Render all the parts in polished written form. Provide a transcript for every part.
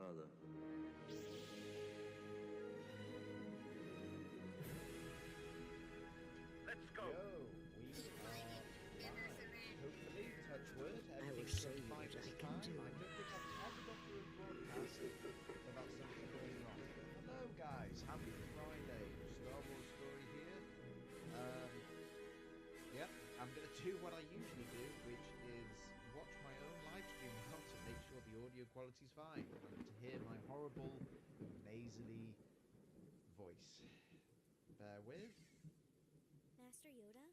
father. Let's go. Yo, we are live. Hopefully, touch wood, everything's show going you fine what this I can time. do. I don't think I've ever got through a broadcast without something going wrong. Hello guys, happy Friday. Star Wars Story here. Yep, I'm going to do what I usually do, which is watch my own live stream now to make sure the audio quality's fine and to hear my horrible, nasally voice. Bear with. Master Yoda?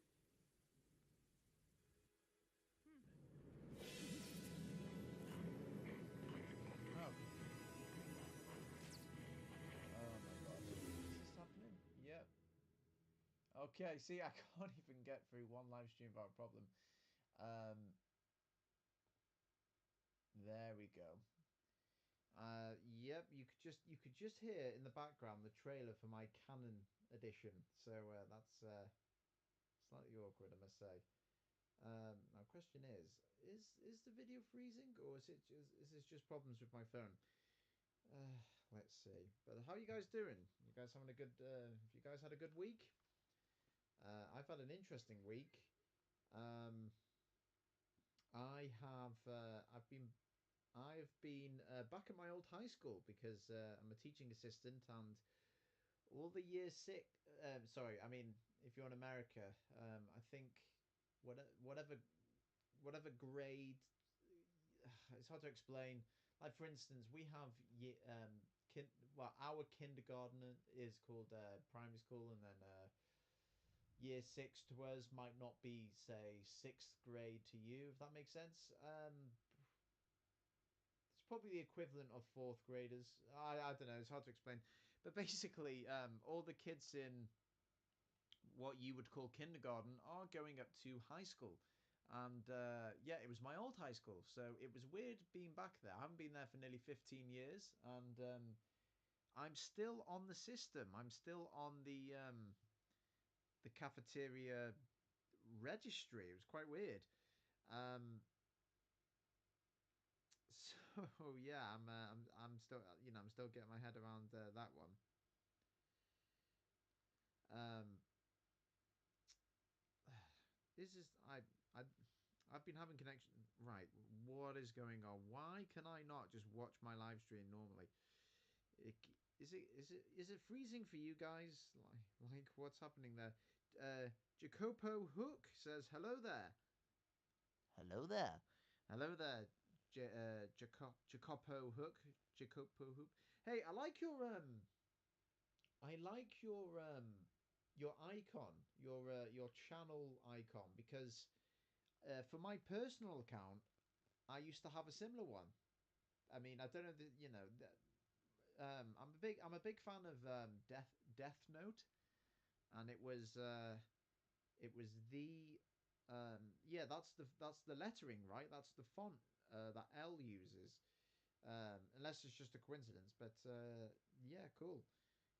Oh. Oh my god. Is this happening? Yep. Okay, see, I can't even get through one live stream without a problem. There we go. Yep, you could just hear in the background the trailer for my Canon edition. So that's slightly awkward, I must say. Now, question is the video freezing, or is this just problems with my phone? Let's see. But how are you guys doing? You guys having a good? Have you guys had a good week? I've had an interesting week. I have. I've been back at my old high school because I'm a teaching assistant, and all the year six. Sorry, I mean if you're in America, I think whatever grade. It's hard to explain. Like for instance, we have our kindergarten is called primary school, and then year six to us might not be say sixth grade to you, if that makes sense. It's probably the equivalent of fourth graders. I don't know. It's hard to explain, but basically, all the kids in what you would call kindergarten are going up to high school. And yeah, it was my old high school, so it was weird being back there. I haven't been there for nearly 15 years, and I'm still on the system. I'm still on the cafeteria registry. It was quite weird. Um, so yeah, I'm still I'm still getting my head around that one. Um, this is I I've been having connection. Right, what is going on? Why can I not just watch my live stream normally? Is it freezing for you guys? Like what's happening there? Jacopo Hook says hello there. Hello there. Hello there. Jacopo Hook. Jacopo Hook. Hey, I like your icon, your channel icon, because for my personal account, I used to have a similar one. I mean, I don't know that I'm a big fan of Death Note, and it was the yeah, that's the lettering, right? That's the font that L uses. Unless it's just a coincidence, but yeah, cool.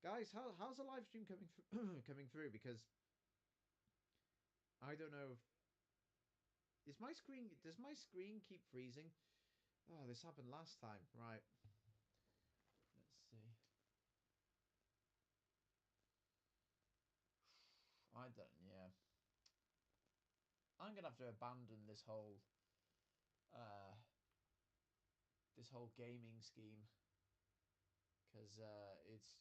Guys, how's the live stream coming through? Because I don't know if is my screen does my screen keep freezing? Oh, this happened last time. Right. Let's see. I don't. Yeah. I'm gonna have to abandon uh this whole gaming scheme because it's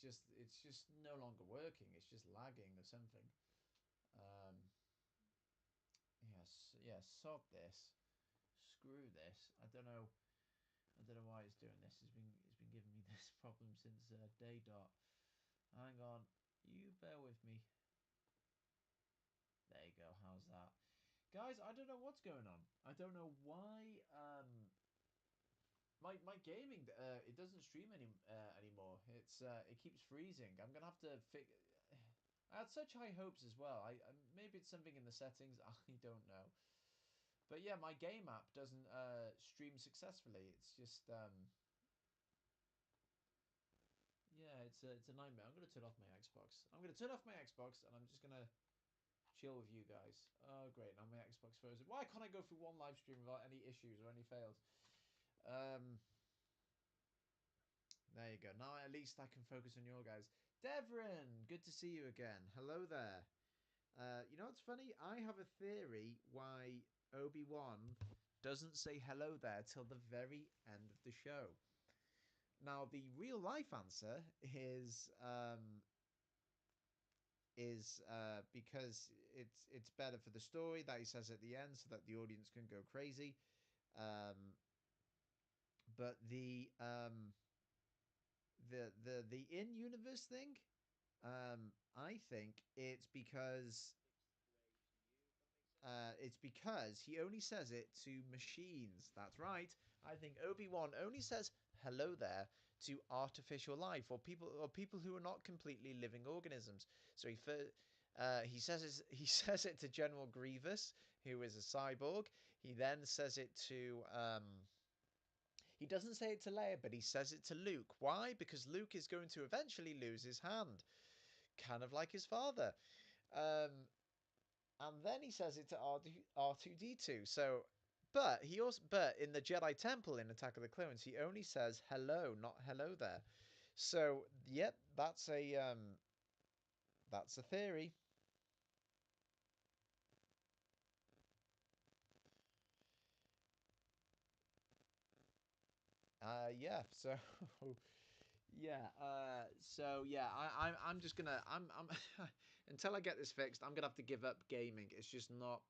just no longer working. It's just lagging or something. Um. Yes. Yeah. Sod this. Screw this. I don't know. I don't know why it's doing this. It's been giving me this problem since day dot. Hang on, you bear with me. There you go. How's that, guys? I don't know what's going on. I don't know why. My gaming it doesn't stream anymore. It keeps freezing. I'm gonna have to fix. I had such high hopes as well. Maybe it's something in the settings. I don't know. But yeah, my game app doesn't stream successfully. It's just yeah, it's a nightmare. I'm gonna turn off my Xbox. I'm gonna turn off my Xbox, and I'm just gonna chill with you guys. Oh great, now my Xbox frozen. Why can't I go through one live stream without any issues or any fails? Um, There you go. Now at least I can focus on your guys. Devrin, good to see you again. Hello there. You know what's funny? I have a theory why Obi-Wan doesn't say hello there till the very end of the show. Now, the real life answer is because it's better for the story that he says at the end, so that the audience can go crazy. Um, but the in universe thing, I think it's because he only says it to machines. That's right. I think Obi-Wan only says hello there to artificial life, or people who are not completely living organisms. So he says he says it to General Grievous, who is a cyborg. He then says it to he doesn't say it to Leia, but he says it to Luke. Why? Because Luke is going to eventually lose his hand, kind of like his father. Um, and then he says it to R2D2. So, but in the Jedi Temple in Attack of the Clones, he only says hello, not hello there. So, yep, that's a theory. Yeah. So, yeah. I'm just gonna I'm until I get this fixed, I'm gonna have to give up gaming. It's just not.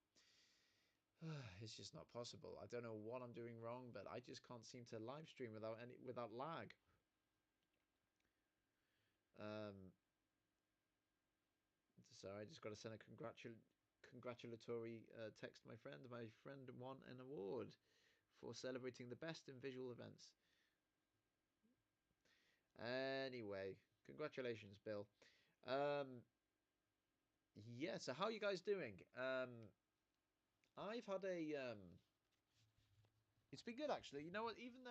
It's just not possible. I don't know what I'm doing wrong, but I just can't seem to live stream without lag. Um, so I just got to send a congratulatory text to my friend. My friend won an award for celebrating the best in visual events. Anyway, congratulations, Bill. Um, yeah. So how are you guys doing? I've had a It's been good actually. You know what? Even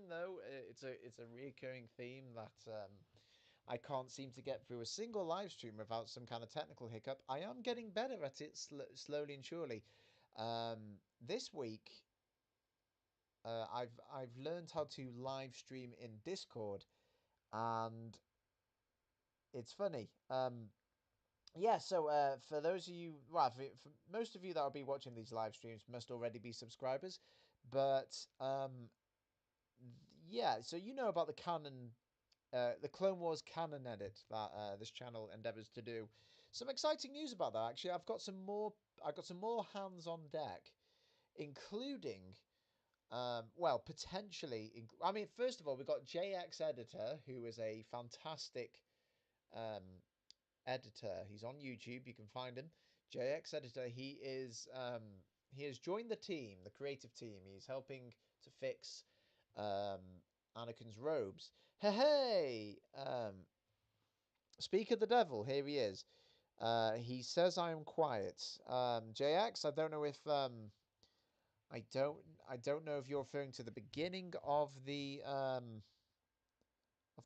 though it's a recurring theme that I can't seem to get through a single live stream without some kind of technical hiccup, I am getting better at it slowly and surely. This week, I've learned how to live stream in Discord, and it's funny. Yeah, so for those of you, well, for most of you that will be watching these live streams must already be subscribers, but yeah, so you know about the Clone Wars canon edit that this channel endeavors to do. Some exciting news about that actually. I got some more hands on deck, including well, potentially. I mean, first of all, we got JX Editor, who is a fantastic um, editor. He's on YouTube. You can find him. JX Editor. He has joined the team, the creative team. He's helping to fix Anakin's robes. Hey, hey! Speak of the devil. Here he is. He says I am quiet. JX. I don't know if I don't know if you're referring to the beginning of the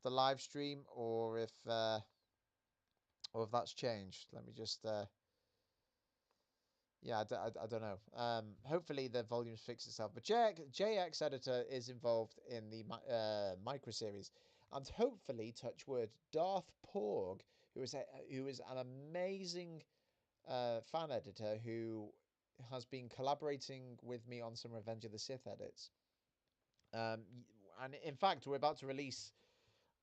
live stream, or if that's changed. Let me just yeah, I don't know. Hopefully the volumes fix itself. But JX Editor is involved in the micro series, and hopefully, touch wood, Darth Porg, who is an amazing fan editor who has been collaborating with me on some Revenge of the Sith edits. Um, and in fact, we're about to release.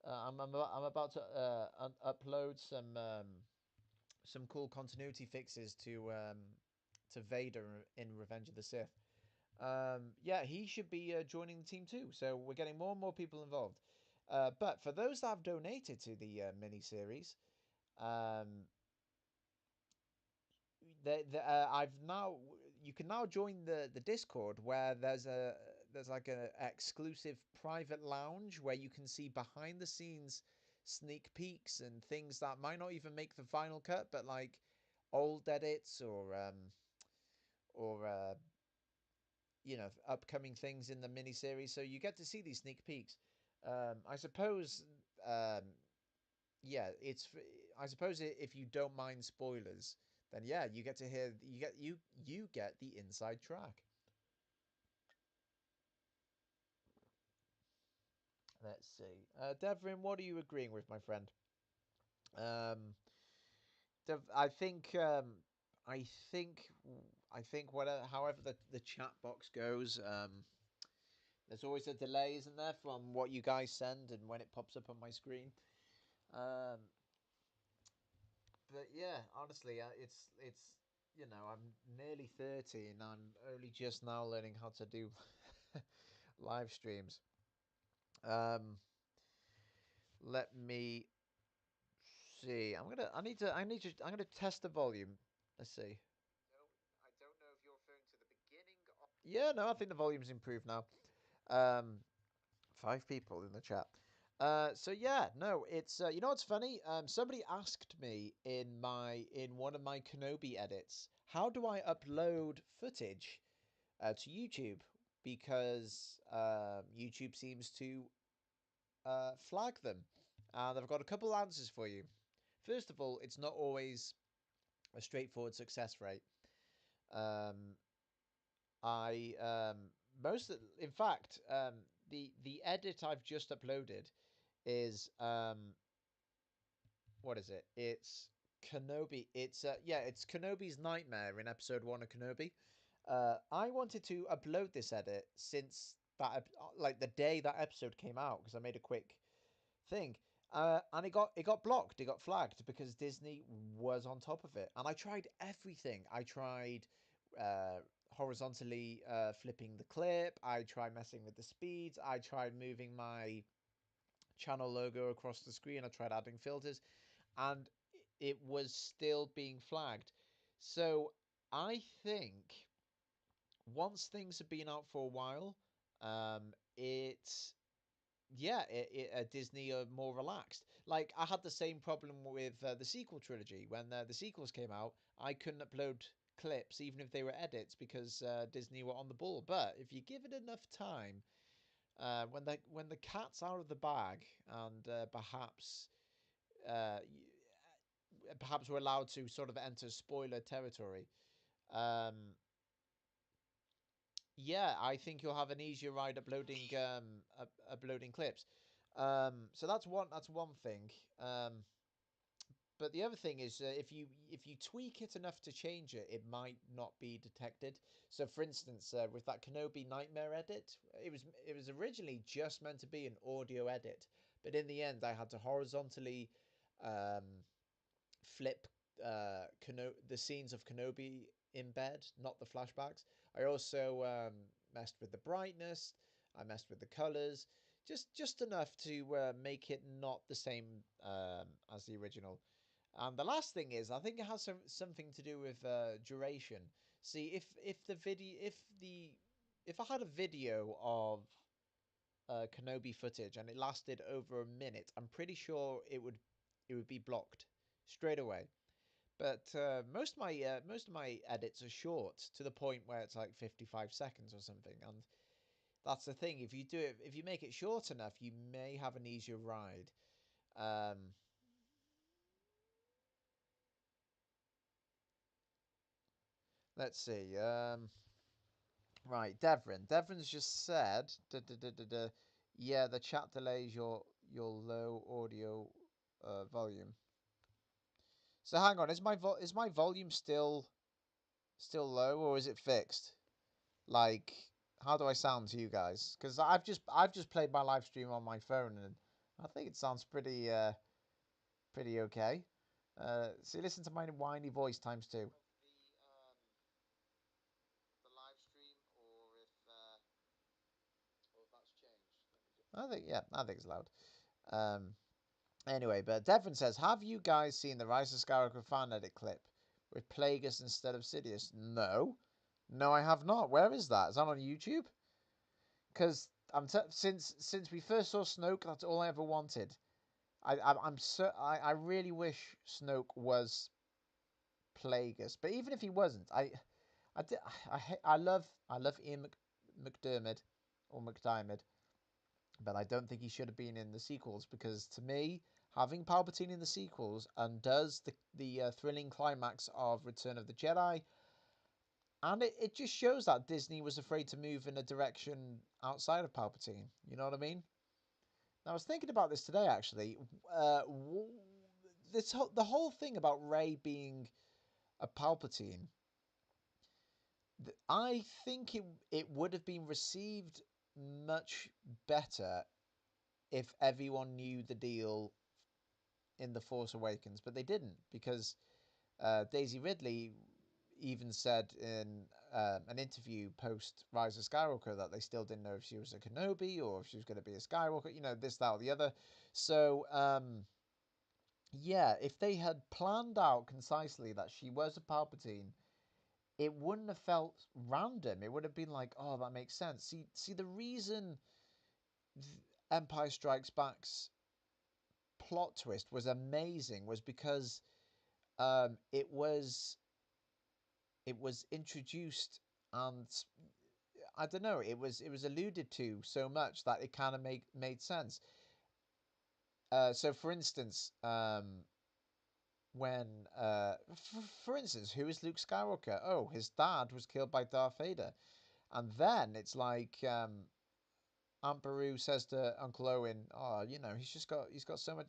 I'm about to upload some cool continuity fixes to Vader in Revenge of the Sith. Yeah, he should be joining the team too. So we're getting more and more people involved. But for those that have donated to the mini series, um, I've now you can now join the Discord, where there's like a exclusive private lounge where you can see behind the scenes sneak peeks and things that might not even make the final cut, but like old edits or upcoming things in the miniseries. So you get to see these sneak peeks. I suppose yeah, I suppose if you don't mind spoilers, then yeah, you get to hear you get the inside track. Let's see. Devrin, what are you agreeing with, my friend? Um, I think I think I think whatever however the chat box goes, there's always a delay, isn't there, from what you guys send and when it pops up on my screen. Um, but yeah, honestly, it's I'm nearly 30 and I'm only just now learning how to do live streams. Um, let me see. I'm gonna test the volume. Let's see. I don't know if you're referring to the beginning. Yeah, no, I think the volume's improved now. Um, 5 people in the chat. So yeah, no, it's you know what's funny? Somebody asked me in one of my Kenobi edits, how do I upload footage to YouTube? Because YouTube seems to flag them, and I've got a couple answers for you. First of all, it's not always a straightforward success rate. Um, I most of, in fact the edit I've just uploaded is what is it? It's Kenobi. It's Kenobi's Nightmare in episode 1 of Kenobi. I wanted to upload this edit since like the day that episode came out because I made a quick thing. And it got blocked. It got flagged because Disney was on top of it. And I tried everything. I tried horizontally flipping the clip. I tried messing with the speeds. I tried moving my channel logo across the screen. I tried adding filters, and it was still being flagged. So I think once things have been out for a while, it's Disney are more relaxed. Like I had the same problem with the sequel trilogy when the sequels came out. I couldn't upload clips even if they were edits because Disney were on the ball. But if you give it enough time, when the cat's out of the bag and uh, perhaps we're allowed to sort of enter spoiler territory. Um, yeah, I think you'll have an easier ride uploading clips. So that's one thing. But the other thing is, if you tweak it enough to change it, it might not be detected. So, for instance, with that Kenobi Nightmare edit, it was originally just meant to be an audio edit, but in the end, I had to horizontally um, flip the scenes of Kenobi in bed, not the flashbacks. I also messed with the brightness. I messed with the colors, just enough to make it not the same as the original. And the last thing is, I think it has something to do with duration. See, if I had a video of Kenobi footage and it lasted over a minute, I'm pretty sure it would be blocked straight away. But most of my edits are short to the point where it's like 55 seconds or something, and that's the thing. If you make it short enough, you may have an easier ride. Um, let's see. Right, Devrin. Devrin's just said, yeah, the chat delays your low audio volume. So hang on, is my volume still low or is it fixed? Like, how do I sound to you guys? Because I've just played my live stream on my phone and I think it sounds pretty okay. See, listen to my whiny voice times two. The live stream, or if that's changed. I think it's loud. Um, anyway, but Devon says, have you guys seen the Rise of Skywalker fan edit clip with Plagueis instead of Sidious? No, no, I have not. Where is that? Is that on YouTube? Because since we first saw Snoke, that's all I ever wanted. I really wish Snoke was Plagueis, but even if he wasn't, I love Ian McDermott or McDiarmid, but I don't think he should have been in the sequels because to me, having Palpatine in the sequels undoes the thrilling climax of Return of the Jedi, and it just shows that Disney was afraid to move in a direction outside of Palpatine. You know what I mean? I was thinking about this today actually. Uh, the whole thing about Rey being a Palpatine, I think it would have been received much better if everyone knew the deal in The Force Awakens, but they didn't because Daisy Ridley even said in an interview post Rise of Skywalker that they still didn't know if she was a Kenobi or if she was going to be a Skywalker, this, that, or the other. So, yeah, if they had planned out concisely that she was a Palpatine, it wouldn't have felt random. It would have been like, oh, that makes sense. See, the reason Empire Strikes Back's plot twist was amazing was because it was introduced, and I don't know, it was alluded to so much that it kind of made sense. So for instance, when for instance, who is Luke Skywalker? Oh, his dad was killed by Darth Vader, and then it's like Aunt Beru says to Uncle Owen, "Oh, he's got so much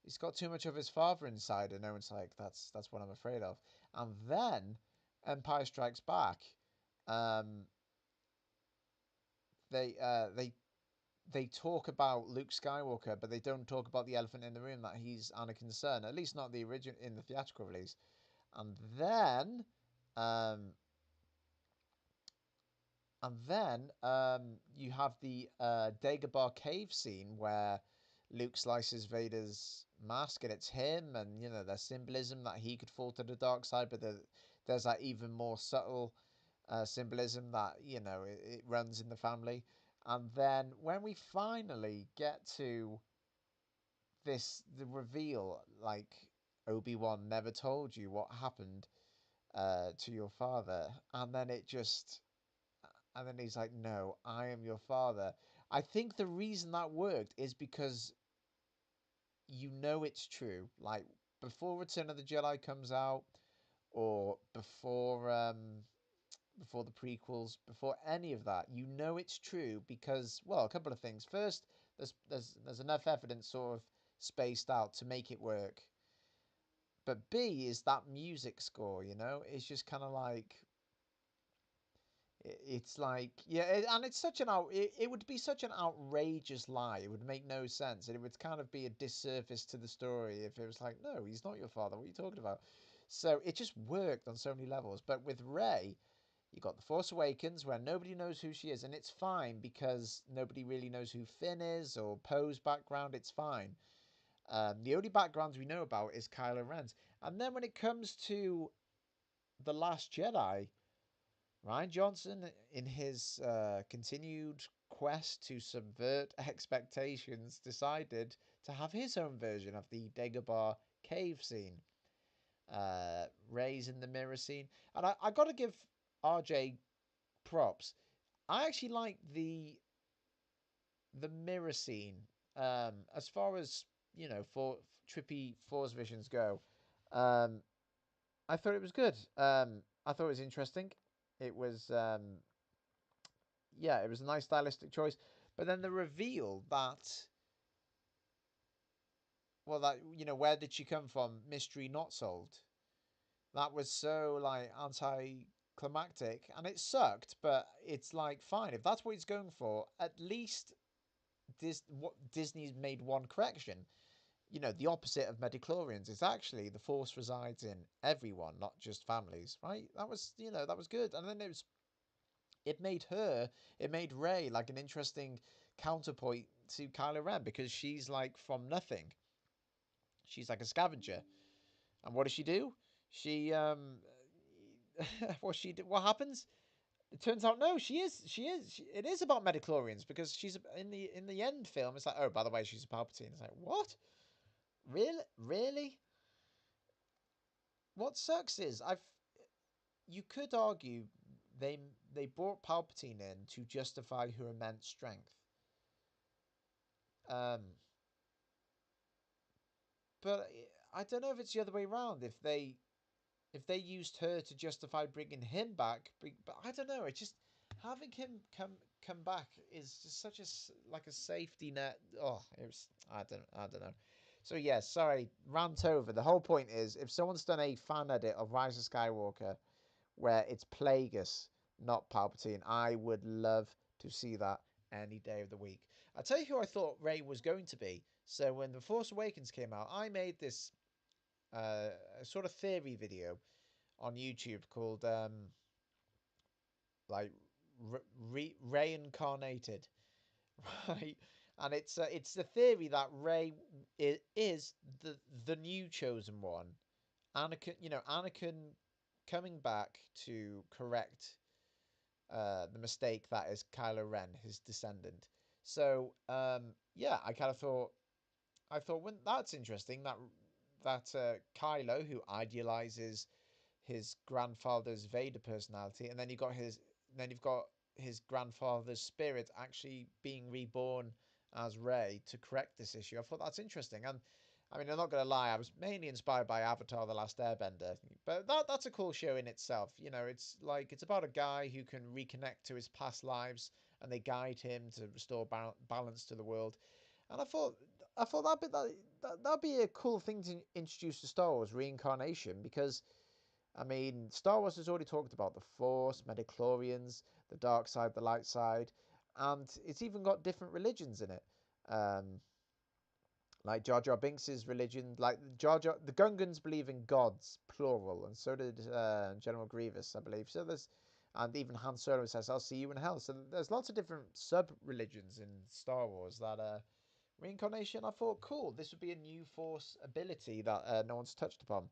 he's got too much of his father inside," and Owen's like, "That's what I'm afraid of." And then Empire Strikes Back, um, they talk about Luke Skywalker, but they don't talk about the elephant in the room that he's Anakin's son. At least not the original in the theatrical release. And then, um, you have the Dagobah cave scene where Luke slices Vader's mask, and it's him, and there's symbolism that he could fall to the dark side, but there's that even more subtle symbolism that it runs in the family. And then when we finally get to the reveal, like Obi-Wan never told you what happened to your father, and then he's like, "No, I am your father." I think the reason that worked is because it's true. Like before Return of the Jedi comes out, or before the prequels, before any of that, it's true because, well, a couple of things. First, there's enough evidence sort of spaced out to make it work. But B is that music score, it's just kind of like it's like, yeah, and it's such it would be such an outrageous lie. It would make no sense, and it would kind of be a disservice to the story if it was like, no, he's not your father. What are you talking about? So it just worked on so many levels. But with Rey, you got The Force Awakens, where nobody knows who she is, and it's fine because nobody really knows who Finn is or Poe's background. It's fine. The only backgrounds we know about is Kylo Ren's. And then when it comes to The Last Jedi, Ryan Johnson, in his continued quest to subvert expectations, decided to have his own version of the Dagobah cave scene. Rey's in the mirror scene. And I got to give RJ props. I actually like the mirror scene. As far as for trippy Force visions go, I thought it was good. I thought it was interesting. It was yeah, it was a nice stylistic choice. But then the reveal that, well, that where did she come from? Mystery not solved. That was so like anticlimactic, and it sucked. But it's like fine if that's what he's going for. At least Disney's made one correction. The opposite of midichlorians is actually the force resides in everyone, not just families, right? That was good. And then it made Rey like an interesting counterpoint to Kylo Ren because she's like from nothing. She's like a scavenger. And what does she do? She what happens? It turns out no, it is about midichlorians because she's in the end film. It's like, oh, by the way, she's a Palpatine. It's like, what? Really? What sucks is you could argue they brought Palpatine in to justify her immense strength. Um, but I don't know if it's the other way around. If they used her to justify bringing him back, but I don't know. It's just having him come back is just such a like a safety net. Oh, it was I don't know. So yeah, sorry, rant over. The whole point is, if someone's done a fan edit of Rise of Skywalker where it's Plagueis, not Palpatine, I would love to see that any day of the week. I'll tell you who I thought Rey was going to be. So when The Force Awakens came out, I made this a sort of theory video on YouTube called like reincarnated, right? And it's the theory that Rey is the new chosen one. Anakin, Anakin coming back to correct the mistake that is Kylo Ren, his descendant. So yeah, I thought well, that's interesting that Kylo, who idealizes his grandfather's Vader personality, and then you've got his grandfather's spirit actually being reborn as Rey to correct this issue. I thought that's interesting, and I mean, I'm not going to lie, I was mainly inspired by Avatar: The Last Airbender, but that's a cool show in itself. It's about a guy who can reconnect to his past lives, and they guide him to restore balance to the world. And I thought that'd be a cool thing to introduce to Star Wars reincarnation, because I mean, Star Wars has already talked about the Force, midichlorians, the dark side, the light side, and it's even got different religions in it. Um, like Jar Jar Binks' religion, like the Gungans believe in gods, plural, and so did General Grievous, I believe. And even Han Solo says, "I'll see you in hell." So there's lots of different sub-religions in Star Wars that reincarnation. I thought, cool, this would be a new Force ability that no one's touched upon.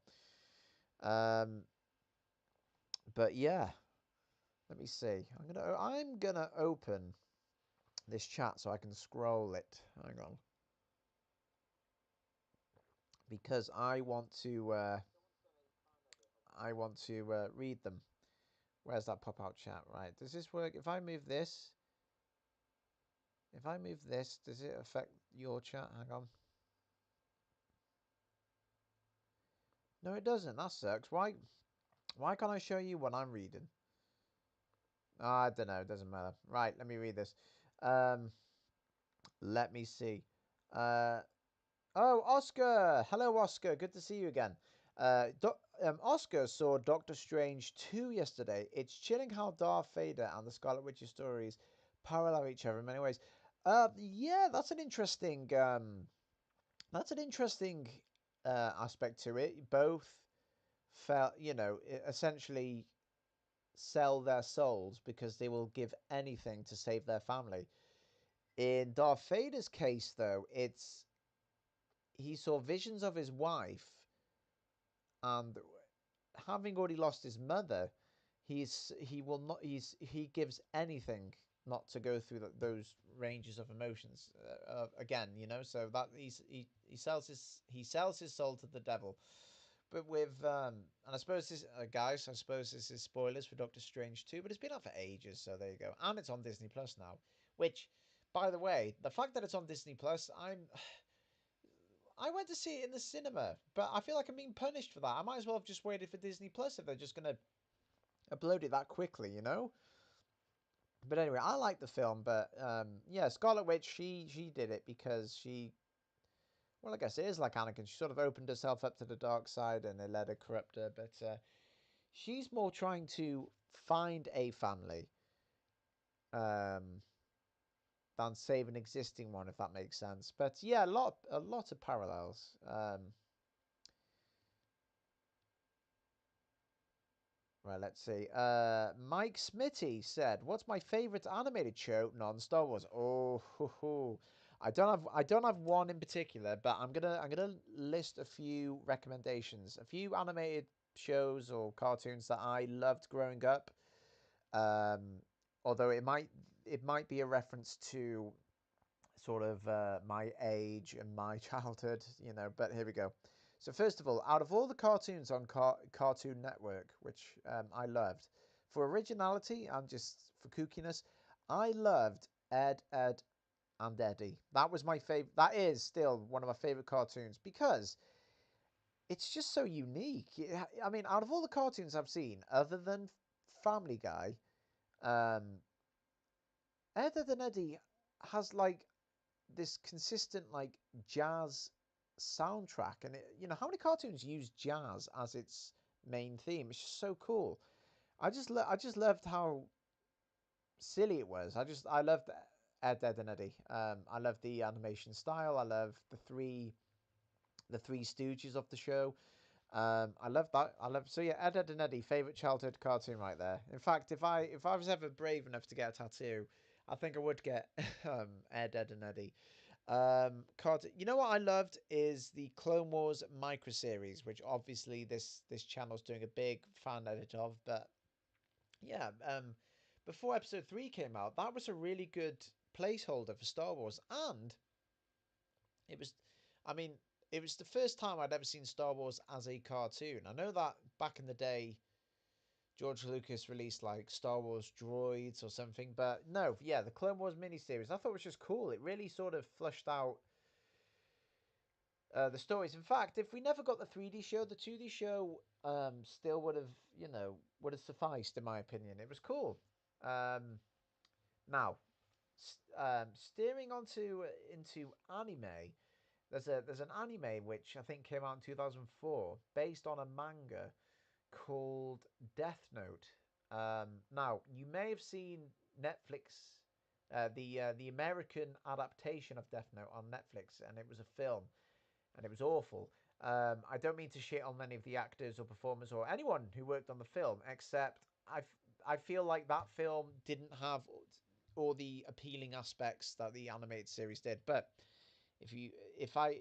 Um, but yeah, let me see. I'm gonna open this chat so I can scroll it. Hang on, because I want to read them. Where's that pop-out chat? Right. Does this work? If I move this, does it affect your chat? Hang on. No, it doesn't. That sucks. Why can't I show you what I'm reading? I don't know. It doesn't matter. Right. Let me read this. Um, let me see. Uh, Oh, Oscar! Hello, Oscar. Good to see you again. Oscar saw Doctor Strange 2 yesterday. It's chilling how Darth Vader and the Scarlet Witch's stories parallel each other in many ways. Yeah, that's an interesting aspect to it. Both felt, essentially sell their souls because they will give anything to save their family. In Darth Vader's case, though, he saw visions of his wife, and having already lost his mother, he gives anything not to go through those ranges of emotions again. So that he sells his soul to the devil. But and I suppose this, guys, I suppose this is spoilers for Doctor Strange 2, but it's been out for ages, so there you go. And it's on Disney Plus now, which, by the way, the fact that it's on Disney Plus, I went to see it in the cinema, but I feel like I'm being punished for that. I might as well have just waited for Disney Plus if they're just going to upload it that quickly. But anyway, I like the film, but yeah, Scarlet Witch, she did it because well, I guess it is like Anakin. She sort of opened herself up to the dark side, and it led her corrupt her. But she's more trying to find a family um, than save an existing one, if that makes sense. But yeah, a lot of parallels. Right, let's see. Mike Smitty said, "What's my favorite animated show, non-Star Wars?" Oh, I don't have one in particular, but I'm gonna list a few recommendations, a few animated shows or cartoons that I loved growing up. Um, Although it might be a reference to sort of my age and my childhood. But here we go. So first of all, out of all the cartoons on Cartoon Network, which I loved, for originality and just for kookiness, I loved Ed, and Eddie. That was my favorite. That is still one of my favorite cartoons because it's just so unique. I mean, out of all the cartoons I've seen, other than Family Guy, um, Ed, Ed and Eddie has like this consistent like jazz soundtrack, and how many cartoons use jazz as its main theme? It's just so cool. I just loved how silly it was. I loved Ed, Ed and Eddie. I love the animation style. I love the Three Stooges of the show. I love that. I love so yeah. Ed, Ed and Eddie, favorite childhood cartoon right there. In fact, if I was ever brave enough to get a tattoo, I think I would get Ed, Ed and Eddie. Cartoon. You know what I loved is the Clone Wars micro series, which obviously this channel's doing a big fan edit of. But yeah, before Episode 3 came out, that was a really good placeholder for Star Wars, and it was, I mean, it was the first time I'd ever seen Star Wars as a cartoon. I know that back in the day, George Lucas released like Star Wars Droids or something, but no, yeah, the Clone Wars miniseries I thought was just cool. It really sort of flushed out the stories. In fact, if we never got the 3D show, the 2D show still would have, would have sufficed in my opinion. It was cool. Um, Now, steering onto into anime, there's an anime which I think came out in 2004, based on a manga called Death Note. Now, you may have seen Netflix, the American adaptation of Death Note on Netflix, and it was a film, and it was awful. I don't mean to shit on any of the actors or performers or anyone who worked on the film, except I feel like that film didn't have all the appealing aspects that the animated series did. But if I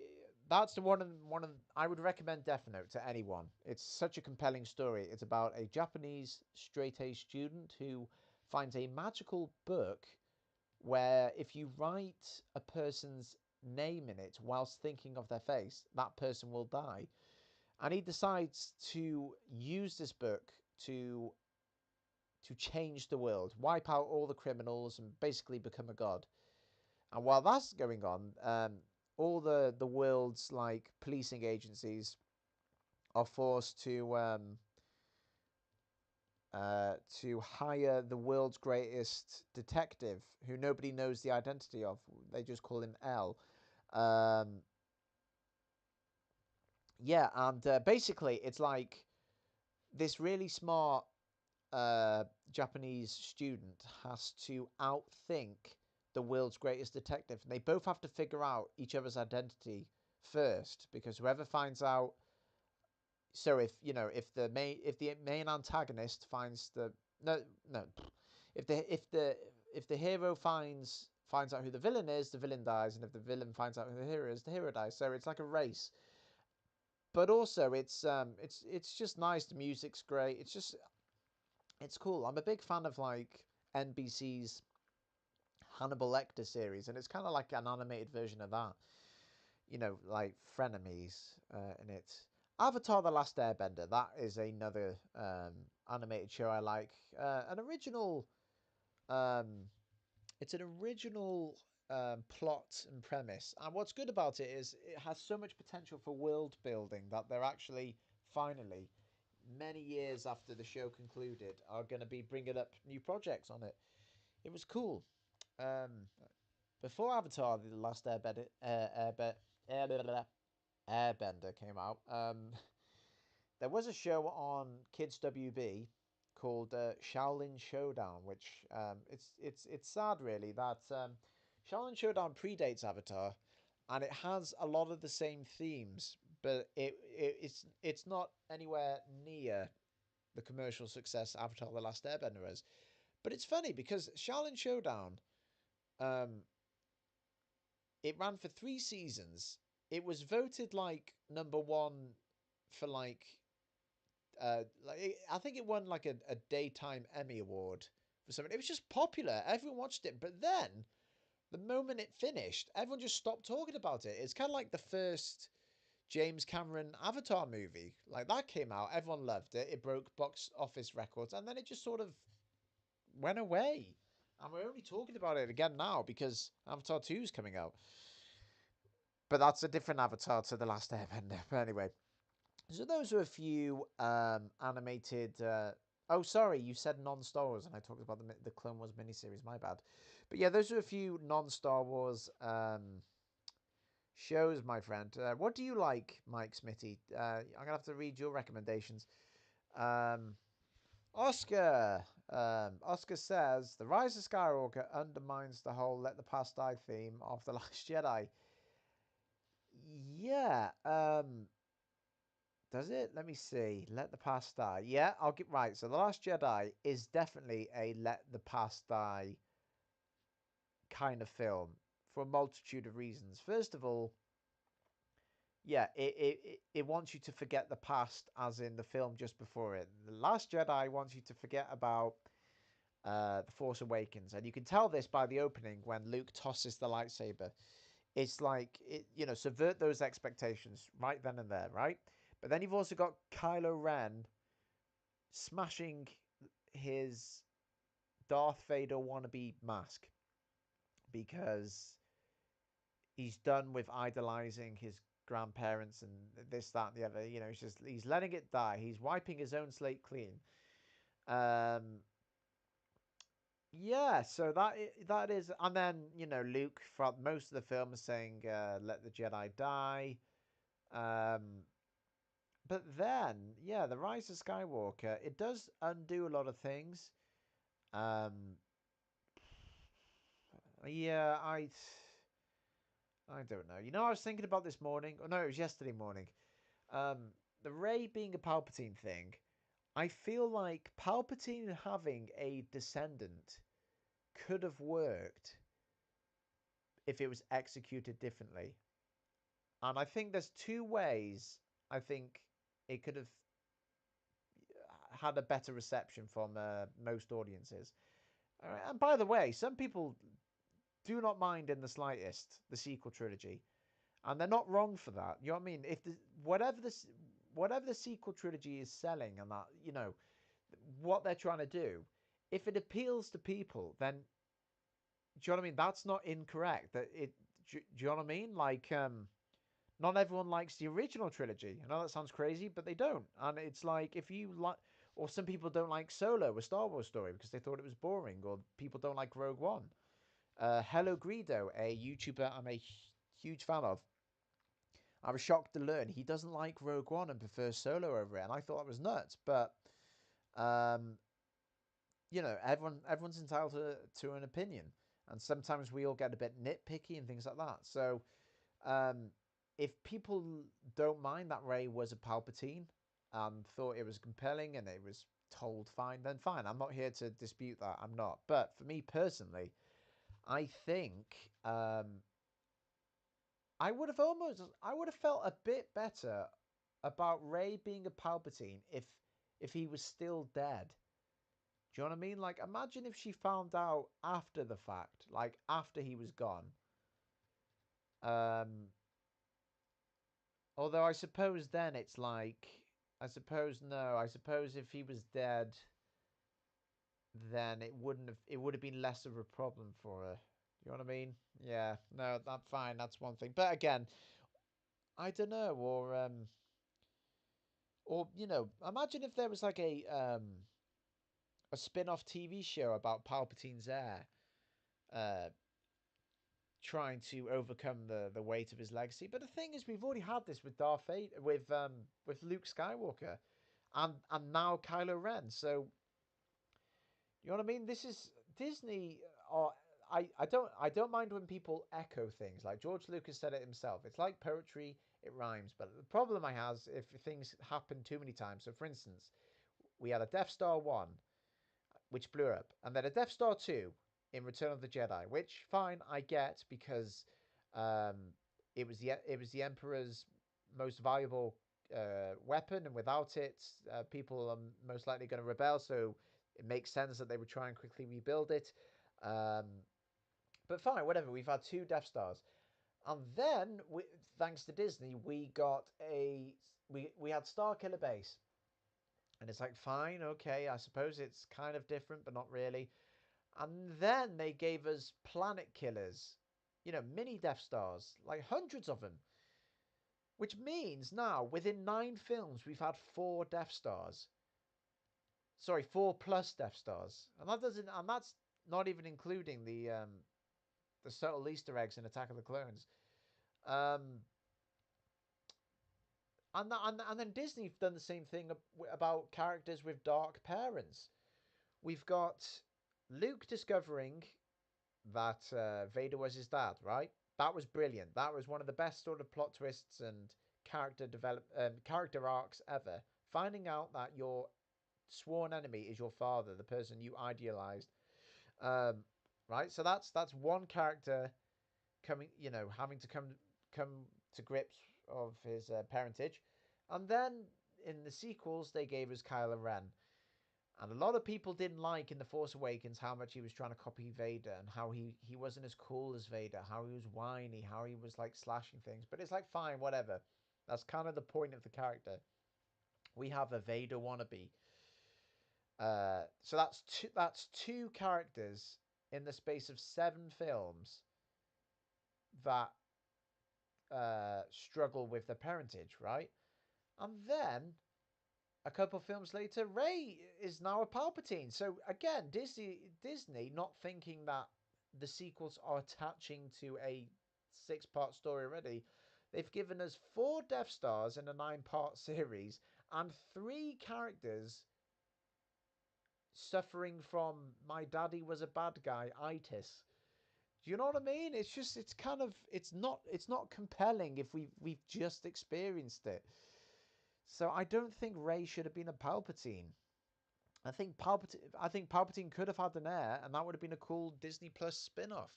that's the one of I would recommend Death Note to anyone. It's such a compelling story. It's about a Japanese straight A student who finds a magical book where if you write a person's name in it whilst thinking of their face, that person will die. And he decides to use this book to change the world, wipe out all the criminals, and basically become a god. And while that's going on, all the world's like policing agencies are forced to hire the world's greatest detective, who nobody knows the identity of. They just call him L. Um, yeah, and basically, it's like this really smart Japanese student has to outthink the world's greatest detective. And they both have to figure out each other's identity first, because whoever finds out. So if the main antagonist finds the no if the hero finds out who the villain is, the villain dies, and if the villain finds out who the hero is, the hero dies. So it's like a race. But also it's just nice. The music's great. It's cool. I'm a big fan of like NBC's Hannibal Lecter series, and it's kind of like an animated version of that. Like frenemies in it. Avatar: The Last Airbender. That is another animated show I like. An original. Um, it's an original plot and premise, and what's good about it is it has so much potential for world building that they're actually finally, many years after the show concluded, are going to be bringing up new projects on it. It was cool. Um, Before Avatar: The Last Airbender came out, there was a show on Kids WB called Shaolin Showdown, which it's sad really that Shaolin Showdown predates Avatar, and it has a lot of the same themes, but it's not anywhere near the commercial success Avatar: The Last Airbender is. But it's funny because Shaolin Showdown, um, it ran for 3 seasons. It was voted like number one for like I think it won like a daytime Emmy award for something. It was just popular. Everyone watched it. But then the moment it finished, everyone just stopped talking about it. It's kind of like the first James Cameron Avatar movie. Like that came out, everyone loved it. It broke box office records, and then it just sort of went away. And we're only talking about it again now because Avatar 2 is coming out. But that's a different Avatar to The Last Airbender. But anyway, so those are a few animated. Oh, sorry, you said non-Star Wars, and I talked about the Clone Wars miniseries. My bad. But yeah, those are a few non-Star Wars shows, my friend. What do you like, Mike Smitty? I'm gonna have to read your recommendations. Um, Oscar says the Rise of Skywalker undermines the whole "Let the Past Die" theme of the Last Jedi. Yeah. Does it? Let me see. Let the Past Die. Yeah, I'll get right. So the Last Jedi is definitely a let the past die kind of film for a multitude of reasons. First of all, yeah, it wants you to forget the past, as in the film just before it. The Last Jedi wants you to forget about the Force Awakens, and you can tell this by the opening when Luke tosses the lightsaber. It's like subvert those expectations right then and there, right? But then you've also got Kylo Ren smashing his Darth Vader wannabe mask because he's done with idolizing his grandparents and this, that, and the other. He's letting it die. He's wiping his own slate clean. Um, yeah, so that is, and then Luke throughout most of the film is saying, "Let the Jedi die." Um, but then, yeah, the Rise of Skywalker, it does undo a lot of things. Um, yeah, I don't know. I was thinking about this morning. Oh no, it was yesterday morning. Um, the Rey being a Palpatine thing. I feel like Palpatine having a descendant could have worked if it was executed differently. And I think there's two ways I think it could have had a better reception from most audiences. And by the way, some people do not mind in the slightest the sequel trilogy, and they're not wrong for that. You know what I mean? If whatever the sequel trilogy is selling, and that what they're trying to do, if it appeals to people, then do you know what I mean? That's not incorrect. Do you know what I mean? Like, not everyone likes the original trilogy. I know that sounds crazy, but they don't. And it's like if you like, or some people don't like Solo, a Star Wars story, because they thought it was boring, or people don't like Rogue One. Hello Greedo, a YouTuber I'm a huge fan of. I was shocked to learn he doesn't like Rogue One and prefers Solo over it, and I thought that was nuts. But um, everyone's entitled to an opinion, and sometimes we all get a bit nitpicky and things like that. So um, if people don't mind that Rey was a Palpatine and thought it was compelling and it was told fine, then fine. I'm not here to dispute that. I'm not. But for me personally, I think I would have felt a bit better about Rey being a Palpatine if he was still dead. Do you know what I mean? Like, imagine if she found out after the fact, like after he was gone. Um, Although I suppose then it's like, I suppose no, I suppose if he was dead, then it would have been less of a problem for her. You know what I mean? Yeah, no, that's fine. That's one thing. But again, I don't know, or imagine if there was like a spin-off TV show about Palpatine's heir, uh, trying to overcome the weight of his legacy. But the thing is, we've already had this with Darth Vader, with Luke Skywalker, and now Kylo Ren. So you know what I mean? This is Disney. Are I don't mind when people echo things. Like George Lucas said it himself. It's like poetry. It rhymes. But the problem I have is if things happen too many times. So for instance, we had a Death Star 1 which blew up, and then a Death Star 2 in Return of the Jedi, which fine I get because um, it was the Emperor's most valuable weapon, and without it, people are most likely going to rebel. So it makes sense that they would try and quickly rebuild it. Um, but fine, whatever. We've had two Death Stars, and then thanks to Disney, we had Starkiller Base, and it's like fine, okay, I suppose it's kind of different, but not really. And then they gave us planet killers, mini Death Stars, like hundreds of them. Which means now, within 9 films, we've had 4 Death Stars. Sorry, 4 plus Death Stars. And that doesn't, and not even including the subtle Easter eggs in Attack of the Clones. Um, and then Disney've done the same thing about characters with dark parents. We've got Luke discovering that Vader was his dad, right? That was brilliant. That was one of the best sort of plot twists and character arcs ever. Finding out that your sworn enemy is your father, the person you idealized, um, right? So that's one character coming, having to come to grips of his parentage, and then in the sequels they gave us Kylo Ren, and a lot of people didn't like in The Force Awakens how much he was trying to copy Vader and how he wasn't as cool as Vader, how he was whiny, how he was like slashing things. But it's like, fine, whatever. That's kind of the point of the character. We have a Vader wannabe. So that's two characters in the space of 7 films that struggle with their parentage, right? And then a couple of films later, Rey is now a Palpatine. So again, Disney not thinking that the sequels are attaching to a 6-part story already. They've given us 4 Death Stars in a 9-part series and 3 characters suffering from my daddy was a bad guy itis. Do you know what I mean? It's just it's not compelling if we've just experienced it. So I don't think Rey should have been a Palpatine. I think Palpatine could have had an heir, and that would have been a cool Disney Plus spin-off.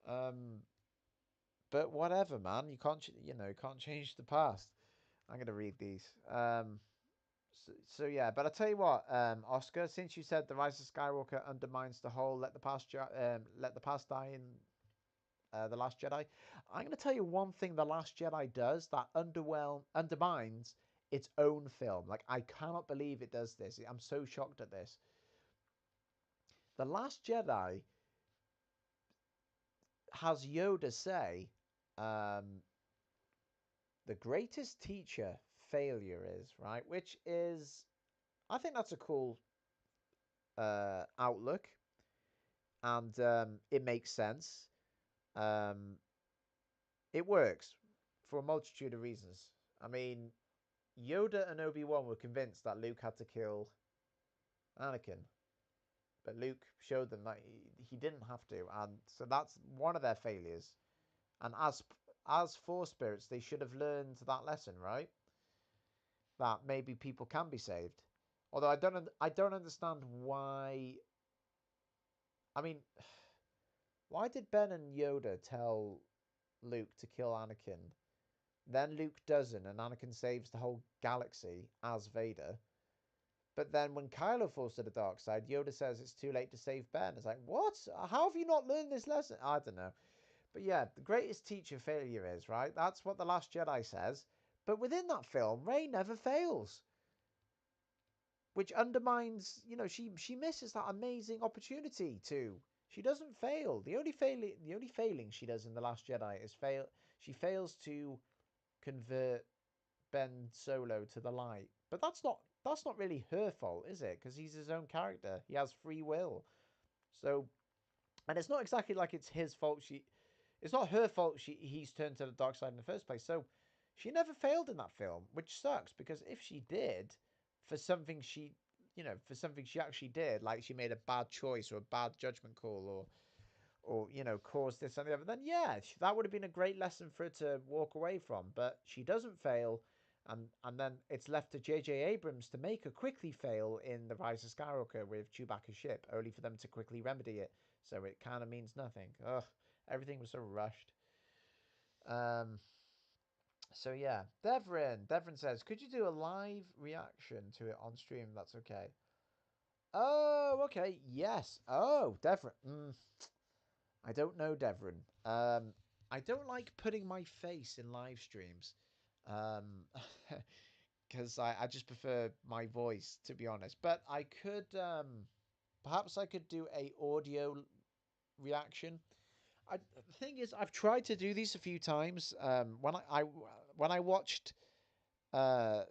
Um, but whatever, man. You can't change the past. I'm gonna read these. So yeah, but I tell you what, Oscar. Since you said the Rise of Skywalker undermines the whole let the past die in the Last Jedi, I'm gonna tell you one thing the Last Jedi does that undermines its own film. Like, I cannot believe it does this. I'm so shocked at this. The Last Jedi has Yoda say, um, the greatest teacher failure is, right? Which is, I think that's a cool outlook, and it makes sense. Um, it works for a multitude of reasons. I mean, Yoda and Obi-Wan were convinced that Luke had to kill Anakin, but Luke showed them that he didn't have to, and so that's one of their failures. And as Force spirits, they should have learned that lesson, right? That maybe people can be saved. Although I don't understand why. I mean, why did Ben and Yoda tell Luke to kill Anakin? Then Luke doesn't, and Anakin saves the whole galaxy as Vader. But then when Kylo falls to the dark side, Yoda says it's too late to save Ben. It's like, what? How have you not learned this lesson? I don't know. But yeah, the greatest teacher failure is, right? That's what The Last Jedi says. But within that film, Rey never fails, which undermines, she misses that amazing opportunity to. She doesn't fail. The only failing she does in The Last Jedi is fail. She fails to convert Ben Solo to the light. But that's not really her fault, is it? Because he's his own character. He has free will. So, and it's not exactly like it's his fault. It's not her fault. He's turned to the dark side in the first place. So, she never failed in that film, which sucks because if she did, for something she actually did, like she made a bad choice or a bad judgment call, or caused this and the other, then yeah, that would have been a great lesson for her to walk away from. But she doesn't fail, and then it's left to J.J. Abrams to make her quickly fail in The Rise of Skywalker with Chewbacca's ship, only for them to quickly remedy it. So it kind of means nothing. Ugh, everything was so rushed. Um, so yeah, Devrin says, could you do a live reaction to it on stream? That's okay. Oh, okay. Yes. Oh, Devrin. I don't know, Devrin. I don't like putting my face in live streams. Um, because I just prefer my voice, to be honest. But I could, perhaps I could do a audio reaction. The thing is, I've tried to do these a few times. When I watched uh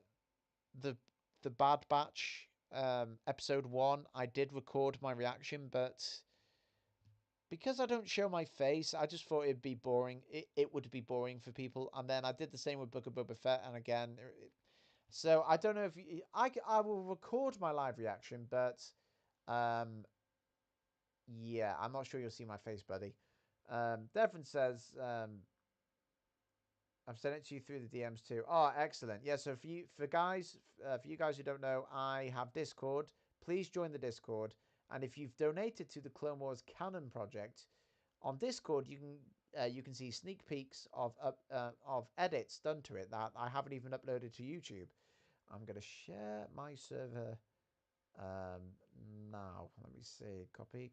the the Bad Batch episode 1, I did record my reaction, but because I don't show my face, I just thought it'd be boring. It would be boring for people. And then I did the same with Book of Boba Fett, and again, so I don't know if I will record my live reaction, but um, yeah, I'm not sure you'll see my face, buddy. Devon says, I've sent it to you through the DMs too. Oh, excellent. Yeah, so for you guys who don't know, I have Discord. Please join the Discord. And if you've donated to the Clone Wars Canon project on Discord, you can see sneak peeks of edits done to it that I haven't even uploaded to YouTube. I'm gonna share my server now. Let me see. Copy.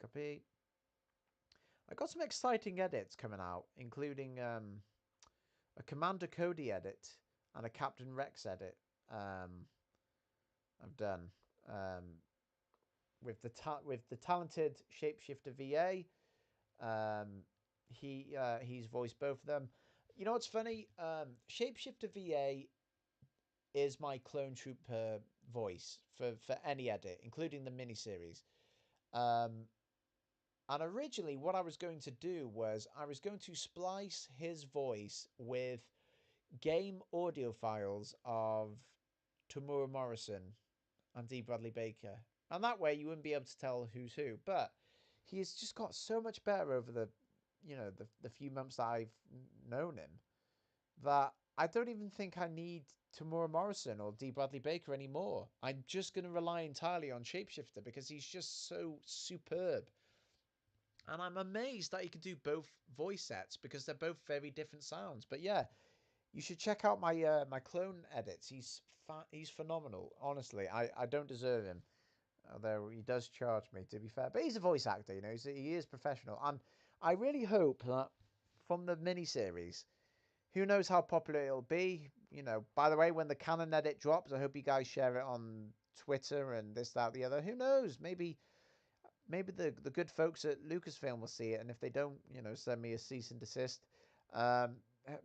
I got some exciting edits coming out, including a Commander Cody edit and a Captain Rex edit. I've done with the talented Shapeshifter VA. He's voiced both of them. You know what's funny? Shapeshifter VA is my clone trooper voice for any edit, including the miniseries. Um, and originally, what I was going to do was I was going to splice his voice with game audio files of Tamura Morrison and D. Bradley Baker. And that way you wouldn't be able to tell who's who. But he's just got so much better over the few months that I've known him that I don't even think I need Tamura Morrison or D. Bradley Baker anymore. I'm just going to rely entirely on Shapeshifter because he's just so superb. And I'm amazed that he can do both voice sets because they're both very different sounds. But yeah, you should check out my clone edits. He's phenomenal. Honestly, I don't deserve him, although he does charge me, to be fair. But he's a voice actor, he is professional. And I really hope that from the miniseries, who knows how popular it'll be. By the way, when the canon edit drops, I hope you guys share it on Twitter and this, that, the other. Who knows? Maybe the good folks at Lucasfilm will see it, and if they don't, send me a cease and desist.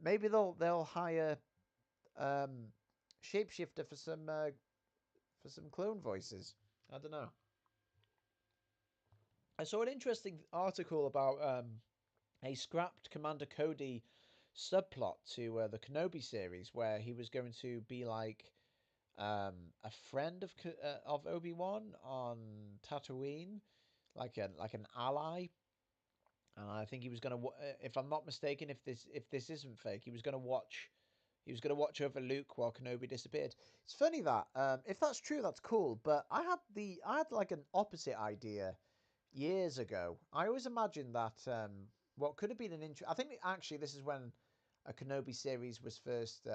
Maybe they'll hire Shapeshifter for some clone voices. I don't know. I saw an interesting article about a scrapped Commander Cody subplot to the Kenobi series, where he was going to be like a friend of Obi-Wan on Tatooine, like an ally. And I think he was going to, if I'm not mistaken, if this isn't fake, he was going to watch. He was going to watch over Luke while Kenobi disappeared. It's funny that if that's true, that's cool. But I had like an opposite idea years ago. I always imagined that what could have been an I think actually this is when a Kenobi series was first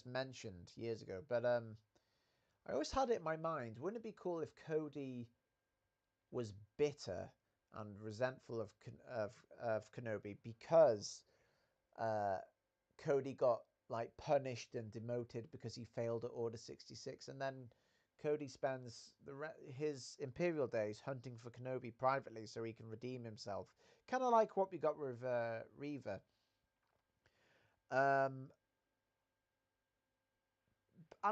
mentioned years ago. But I always had it in my mind. Wouldn't it be cool if Cody was bitter and resentful of Kenobi because Cody got like punished and demoted because he failed at Order 66, and then Cody spends his Imperial days hunting for Kenobi privately so he can redeem himself, kind of like what we got with Reva. And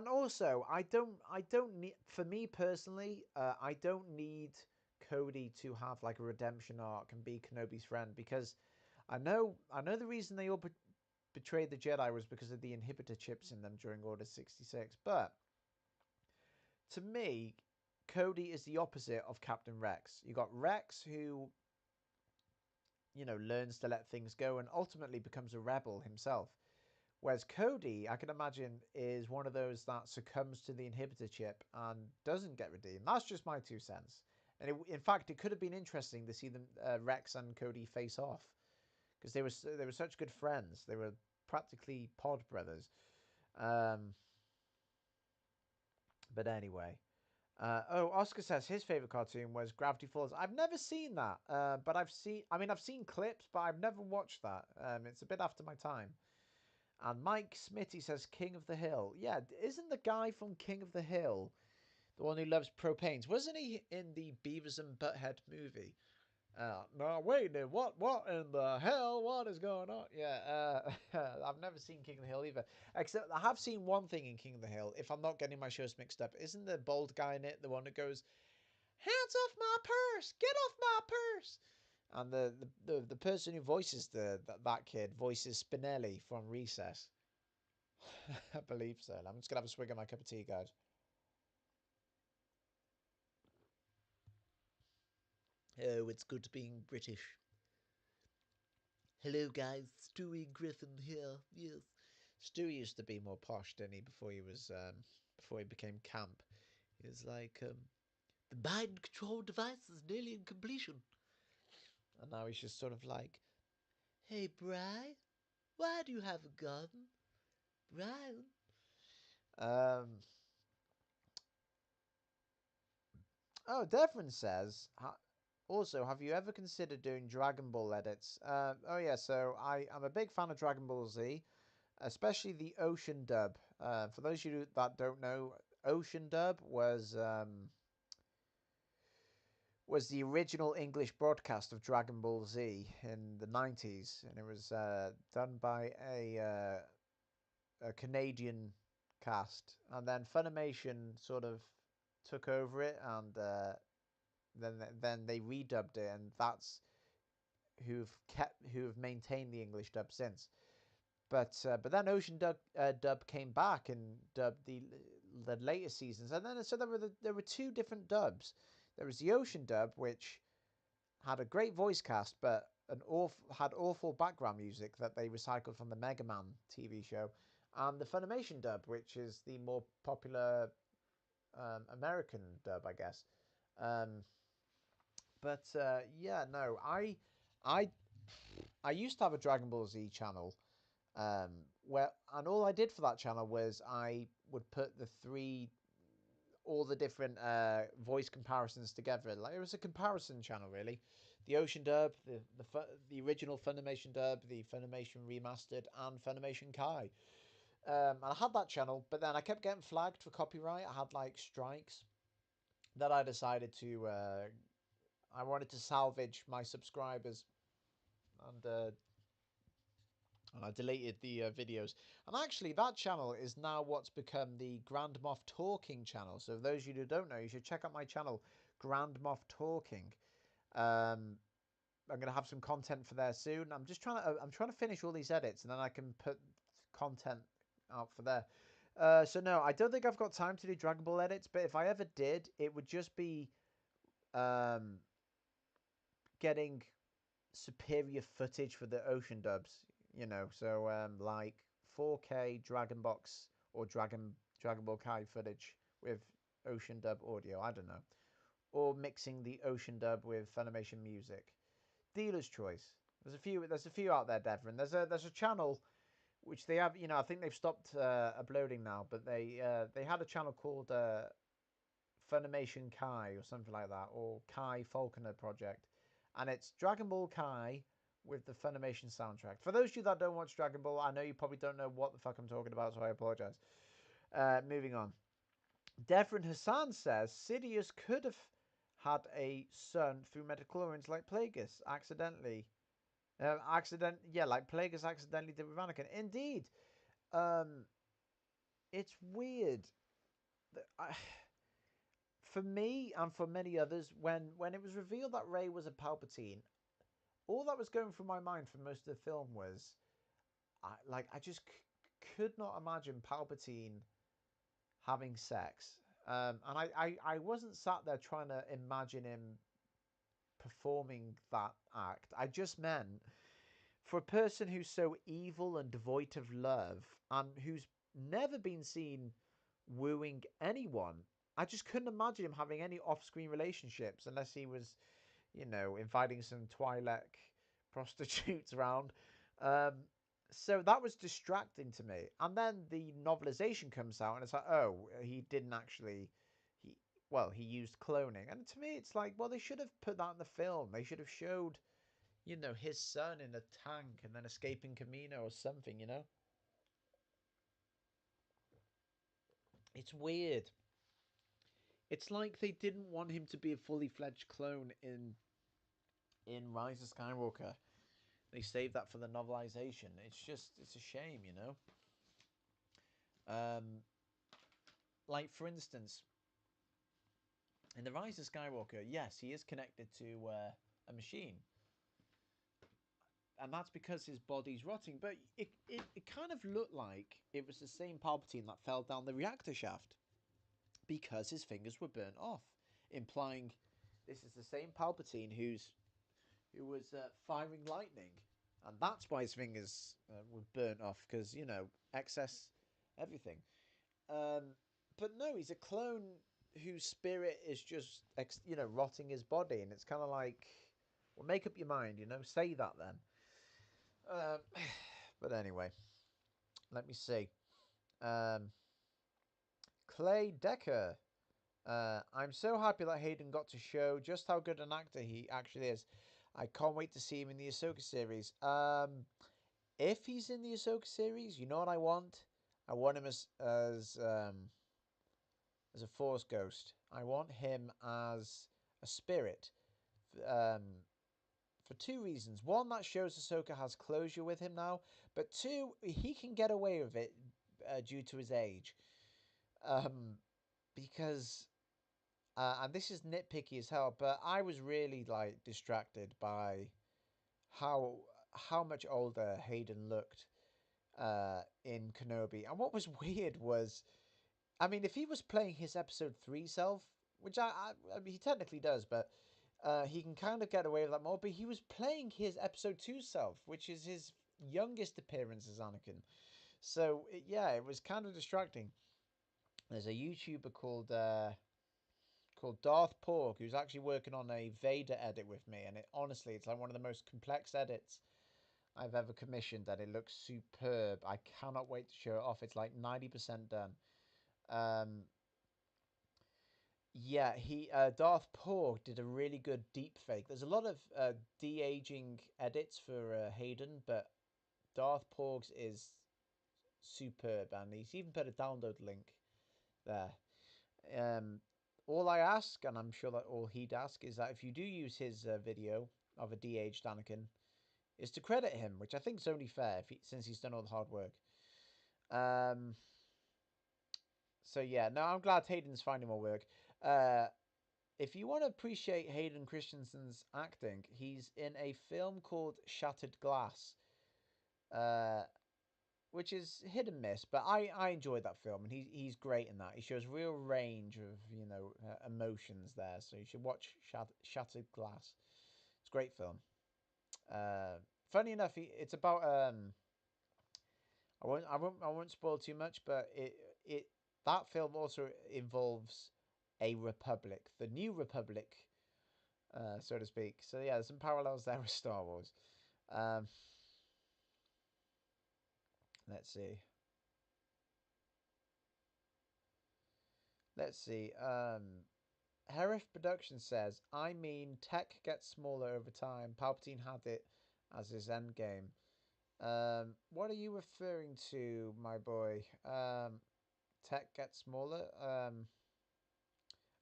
also, I don't need, for me personally, I don't need Cody to have like a redemption arc and be Kenobi's friend, because I know the reason they all betrayed the Jedi was because of the inhibitor chips in them during Order 66. But to me, Cody is the opposite of Captain Rex. You got Rex who, learns to let things go and ultimately becomes a rebel himself. Whereas Cody, I can imagine, is one of those that succumbs to the inhibitor chip and doesn't get redeemed. That's just my 2 cents. And in fact, it could have been interesting to see them Rex and Cody face off, because they were such good friends. They were practically pod brothers. But anyway, Oscar says his favorite cartoon was Gravity Falls. I've never seen that, but I've seen clips, but I've never watched that. It's a bit after my time. And Mike Smitty says King of the Hill. Yeah, isn't the guy from King of the Hill the one who loves propanes? Wasn't he in the Beavis and Butthead movie? No, wait, what in the hell? What is going on? Yeah, I've never seen King of the Hill either. Except I have seen one thing in King of the Hill. If I'm not getting my shows mixed up, isn't the bald guy in it the one that goes, "Hands off my purse! Get off my purse!" And the person who voices that kid voices Spinelli from Recess. I believe so. I'm just gonna have a swig of my cup of tea, guys. Oh, it's good being British. Hello, guys. Stewie Griffin here. Yes. Stewie used to be more posh, didn't he? Before he became camp. He was like, the mind control device is nearly in completion. And now he's just sort of like, hey, Bri, why do you have a garden? Brian. Um. Oh, Devon says, also, have you ever considered doing Dragon Ball edits? Oh yeah, so I am a big fan of Dragon Ball Z, especially the Ocean dub. For those of you that don't know, Ocean dub was the original English broadcast of Dragon Ball Z in the 90s, and it was done by a Canadian cast, and then Funimation sort of took over it, and then they redubbed it, and that's who've maintained the English dub since. But then Ocean dub came back and dubbed the later seasons, and then so there were two different dubs. There was the Ocean dub, which had a great voice cast, but had awful background music that they recycled from the Mega Man TV show, and the Funimation dub, which is the more popular American dub, I guess. Um, but yeah, no, I I used to have a Dragon Ball Z channel, where and all I did for that channel was I would put all the different voice comparisons together. Like it was a comparison channel, really. The Ocean dub, the original Funimation dub, the Funimation remastered, and Funimation Kai. And I had that channel, but then I kept getting flagged for copyright. I had like strikes. That I decided to. I wanted to salvage my subscribers, and I deleted the videos. And actually, that channel is now what's become the Grand Moff Talking channel. So, those of you who don't know, you should check out my channel, Grand Moff Talking. I'm going to have some content for there soon. I'm trying to finish all these edits, and then I can put content out for there. So no, I don't think I've got time to do Dragon Ball edits. But if I ever did, it would just be um, getting superior footage for the Ocean dubs, so like 4K Dragon Box or Dragon Ball Kai footage with Ocean dub audio, I don't know, or mixing the Ocean dub with Funimation music. Dealer's choice. There's a few out there, Devon. There's a channel which they have, I think they've stopped uploading now, but they had a channel called Funimation Kai or something like that, or Kai Falconer Project, and it's Dragon Ball Kai with the Funimation soundtrack. For those of you that don't watch Dragon Ball, I know you probably don't know what the fuck I'm talking about, so I apologize. Moving on. Devon Hassan says Sidious could have had a son through metachlorians like Plagueis accidentally. Like Plagueis accidentally did with Anakin. Indeed. It's weird. For me and for many others, when it was revealed that Rey was a Palpatine, all that was going through my mind for most of the film was, I just could not imagine Palpatine having sex. And I wasn't sat there trying to imagine him performing that act. I just meant for a person who's so evil and devoid of love and who's never been seen wooing anyone, I just couldn't imagine him having any off-screen relationships unless he was, inviting some Twi'lek prostitutes around. Um, so that was distracting to me. And then the novelization comes out, and it's like, oh, he didn't actually. He used cloning, and to me, it's like, well, they should have put that in the film. They should have showed, his son in a tank and then escaping Camino or something. It's weird. It's like they didn't want him to be a fully fledged clone in Rise of Skywalker. he saved that for the novelization. It's a shame, you know. Um, like for instance, in the Rise of Skywalker, yes, he is connected to a machine, and that's because his body's rotting. But it kind of looked like it was the same Palpatine that fell down the reactor shaft because his fingers were burnt off, implying this is the same Palpatine who was firing lightning, and that's why his fingers were burnt off because excess everything. Um, but no, he's a clone whose spirit is just rotting his body, and it's kind of like, well, make up your mind, say that then. Um, but anyway, let me see. Um, Clay Decker. I'm so happy that Hayden got to show just how good an actor he actually is. I can't wait to see him in the Ahsoka series. If he's in the Ahsoka series, you know what I want? I want him as a Force ghost. I want him as a spirit. Um, for two reasons. One, that shows Ahsoka has closure with him now. But two, he can get away with it due to his age. Because and this is nitpicky as hell, but I was really like distracted by how how much older Hayden looked in Kenobi. And what was weird was, I mean, if he was playing his episode 3 self, which I mean, he technically does, but he can kind of get away with that more. But he was playing his episode 2 self, which is his youngest appearance as Anakin. So, yeah, it was kind of distracting. There's a YouTuber called Darth Pork, who's actually working on a Vader edit with me, and honestly, it's like one of the most complex edits I've ever commissioned, and it looks superb. I cannot wait to show it off. It's like 90% done. Um, yeah, he Darth Pork did a really good deep fake. There's a lot of de aging edits for Hayden, but Darth Pork's is superb, and he's even put a download link there. Um, all I ask, and I'm sure that all he'd ask, is that if you do use his video of a de-aged Anakin, is to credit him, which I think is only fair since he's done all the hard work. Um, so yeah, no, I'm glad Hayden's finding more work. If you want to appreciate Hayden Christensen's acting, he's in a film called Shattered Glass, uh, which is hit and miss, but I enjoyed that film, and he's great in that. He shows real range of emotions there, so you should watch Shattered Glass. It's a great film. Funny enough, it's about I won't spoil too much, but it that film also involves a republic, the new republic, so to speak. So yeah, there's some parallels there with Star Wars. Um, let's see. Let's see. Herif Production says, I mean, tech gets smaller over time. Palpatine had it as his endgame. What are you referring to, my boy? Tech gets smaller?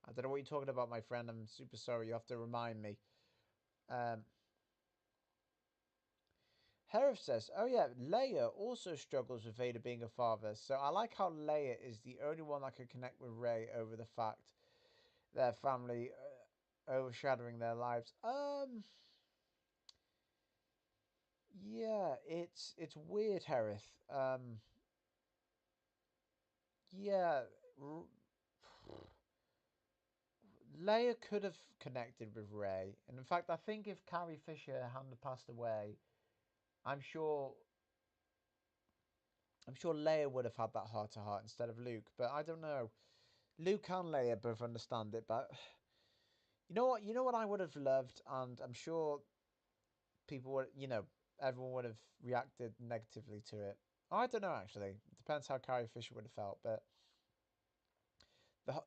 I don't know what you're talking about, my friend. I'm super sorry. You have to remind me. Um, Herif says, oh yeah, Leia also struggles with Vader being a father. So I like how Leia is the only one that can connect with Rey over the fact their family overshadowing their lives. Yeah, it's weird, Herith. Yeah, R- Leia could have connected with Rey, and in fact, I think if Carrie Fisher hadn't passed away, I'm sure I'm sure Leia would have had that heart to heart instead of Luke. But I don't know. Luke and Leia both understand it, but you know what? You know what I would have loved, and I'm sure people would, everyone would have reacted negatively to it. I don't know actually. It depends how Carrie Fisher would have felt, but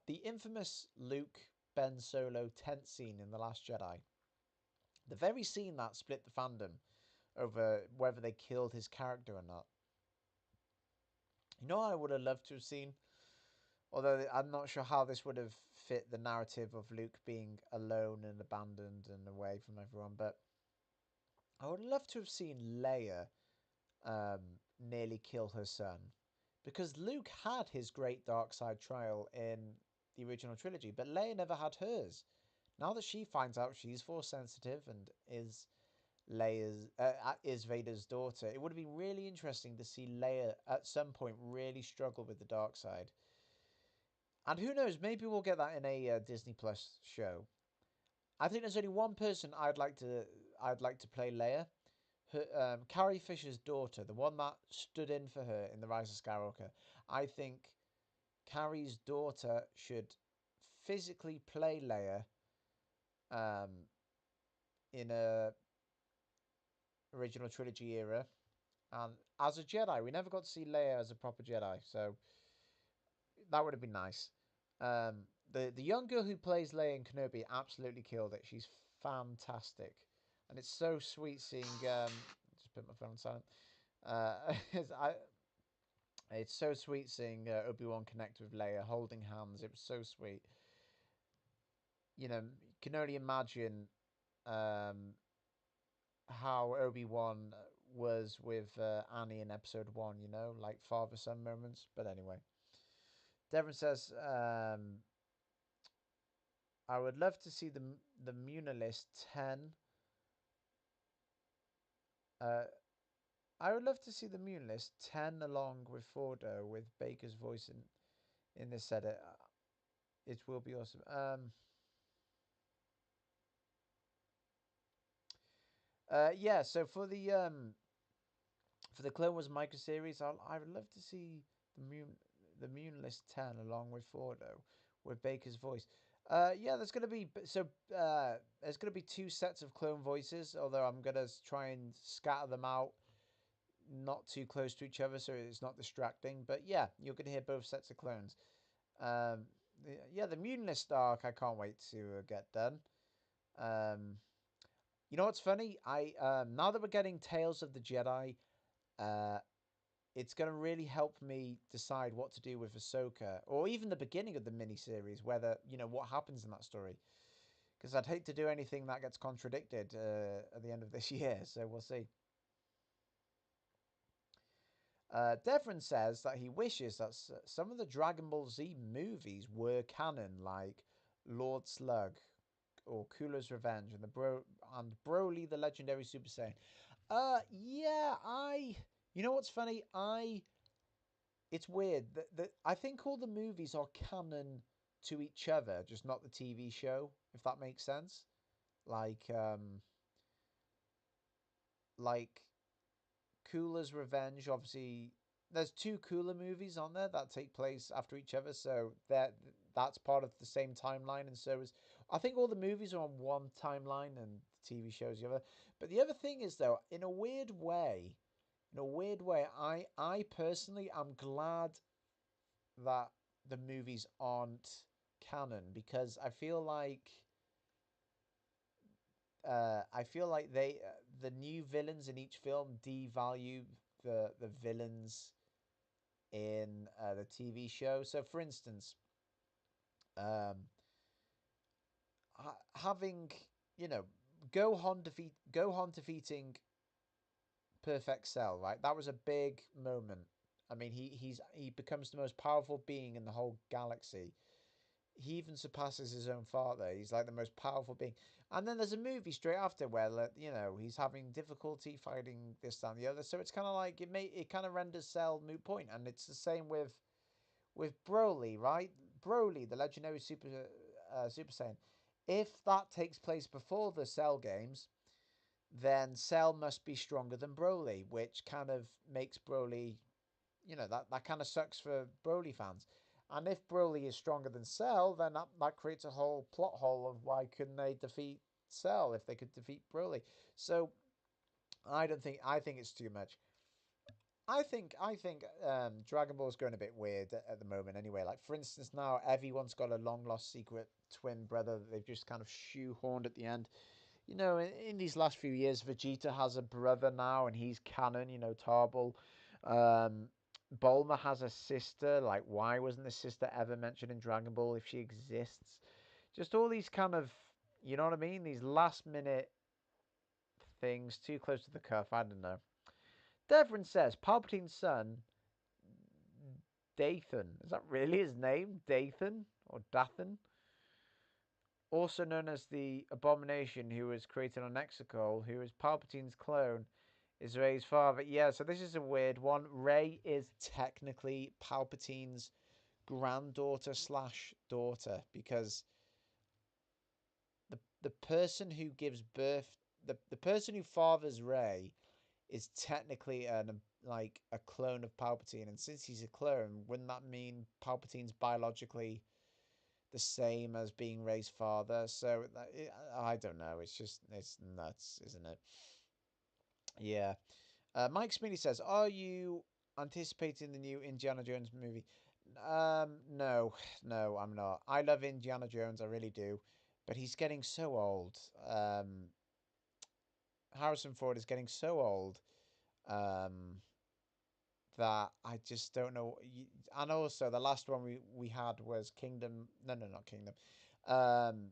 the infamous Luke Ben Solo tent scene in The Last Jedi, the very scene that split the fandom over whether they killed his character or not. You know what I would have loved to have seen? Although I'm not sure how this would have fit the narrative of Luke being alone and abandoned and away from everyone, but I would love to have seen Leia nearly kill her son, because Luke had his great dark side trial in the original trilogy, but Leia never had hers. Now that she finds out she's force sensitive and is Vader's daughter, it would have been really interesting to see Leia at some point really struggle with the dark side. And who knows, maybe we'll get that in a Disney Plus show. I think there's only one person I'd like to play Leia. Carrie Fisher's daughter, the one that stood in for her in The Rise of Skywalker. I think Carrie's daughter should physically play Leia um, in a original trilogy era, and as a Jedi. We never got to see Leia as a proper Jedi, so that would have been nice. The young girl who plays Leia in Kenobi absolutely killed it. She's fantastic, and it's so sweet seeing. Just put my phone on silent. It's so sweet seeing Obi-Wan connect with Leia, holding hands. It was so sweet. You can only imagine um, how Obi-Wan was with Annie in Episode 1. Like father-son moments. But anyway, Devon says, I would love to see the Munilist 10. Uh, I would love to see the Munilist 10 along with Fordo with Baker's voice in this edit. It will be awesome. Yeah. So for the Clone Wars micro series, I would love to see the Munilist 10 along with Fordo with Baker's voice. Yeah, there's gonna be two sets of clone voices, although I'm gonna try and scatter them out, not too close to each other, so it's not distracting. But yeah, you're gonna hear both sets of clones. Um, yeah, the Munilist arc, I can't wait to get done. Um, you know what's funny? I Now that we're getting Tales of the Jedi, uh, it's going to really help me decide what to do with Ahsoka, or even the beginning of the miniseries, whether, what happens in that story. Because I'd hate to do anything that gets contradicted at the end of this year, so we'll see. Devon says that he wishes that some of the Dragon Ball Z movies were canon, like Lord Slug or Cooler's Revenge and Broly the Legendary Super Saiyan. Yeah, You know what's funny? It's weird that I think all the movies are canon to each other, just not the TV show, if that makes sense. Like like Cooler's Revenge, obviously there's two Cooler movies on there that take place after each other, so that's part of the same timeline, and so is I think all the movies are on one timeline and the TV shows the other. But the other thing is though, in a weird way, I personally am glad that the movies aren't canon, because I feel like the new villains in each film devalue the villains in the TV show. So, for instance, um, having you know Gohan defeating Perfect Cell, right? That was a big moment. I mean, he becomes the most powerful being in the whole galaxy. He even surpasses his own father. He's like the most powerful being. And then there's a movie straight after where he's having difficulty fighting this, that, and the other. So it's kind of like it kind of renders Cell moot point, and it's the same with Broly, right? Broly, the legendary Super Saiyan. If that takes place before the Cell games, then Cell must be stronger than Broly, which kind of makes Broly, that kind of sucks for Broly fans. And if Broly is stronger than Cell, then that creates a whole plot hole of why couldn't they defeat Cell if they could defeat Broly. So I think it's too much. I think Dragon Ball's going a bit weird at the moment anyway. Like, for instance, now everyone's got a long lost secret twin brother that they've just kind of shoehorned at the end. In these last few years, Vegeta has a brother now, and he's canon. Tarball. Bulma has a sister. Like, why wasn't the sister ever mentioned in Dragon Ball if she exists? Just all these kind of, you know what I mean? These last minute things too close to the cuff. I don't know. Devon says Palpatine's son, Dathan. Is that really his name? Dathan or Dathan? Also known as the Abomination, who was created on Exegol, who is Palpatine's clone, is Rey's father. Yeah, so this is a weird one. Rey is technically Palpatine's granddaughter slash daughter because the person who gives birth, the person who fathers Rey is technically like a clone of Palpatine, and since he's a clone, wouldn't that mean Palpatine's biologically the same as being Rey's father? So I don't know. It's nuts, isn't it? Yeah. Mike Smitty says, "Are you anticipating the new Indiana Jones movie?" No, no, I'm not. I love Indiana Jones, I really do, but he's getting so old. Harrison Ford is getting so old. Um, that I just don't know. And also, the last one we had was Kingdom. No, no, not Kingdom. Um,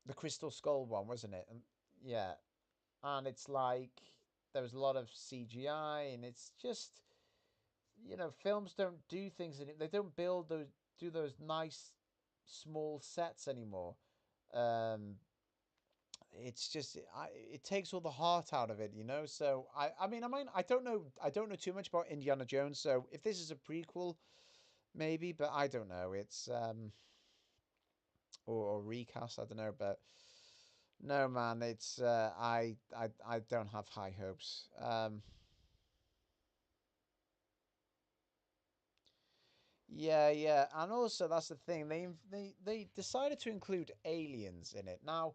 the Crystal Skull one, wasn't it? And yeah, and it's like there was a lot of CGI, and it's just films don't do things. They don't do those nice small sets anymore. Um, it's just it takes all the heart out of it. So I don't know too much about Indiana Jones. So if this is a prequel, maybe, but I don't know. It's or recast. I don't know, but no, man. It's I don't have high hopes. Yeah, yeah, and also that's the thing. They decided to include aliens in it. Now,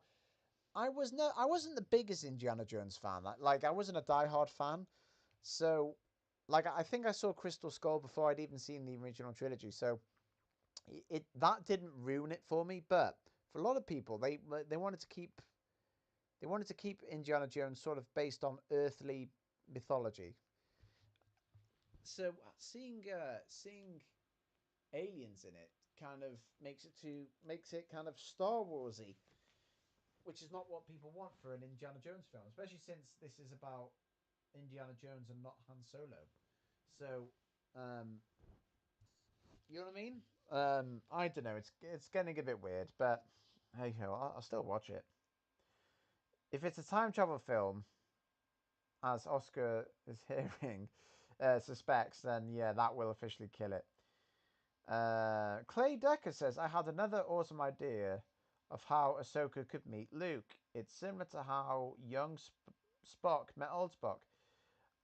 I wasn't the biggest Indiana Jones fan. Like I wasn't a diehard fan. So, like I think I saw Crystal Skull before I'd even seen the original trilogy. So it that didn't ruin it for me. But for a lot of people, they wanted to keep Indiana Jones sort of based on earthly mythology. So seeing aliens in it kind of makes it kind of Star Warsy, which is not what people want for an Indiana Jones film, especially since this is about Indiana Jones and not Han Solo. So, um, you know what I mean? I don't know. It's getting a bit weird, but hey ho, I'll still watch it. If it's a time travel film, as Oscar is hearing, suspects, then yeah, that will officially kill it. Clay Decker says, I had another awesome idea of how Ahsoka could meet Luke. It's similar to how young Spock met old Spock.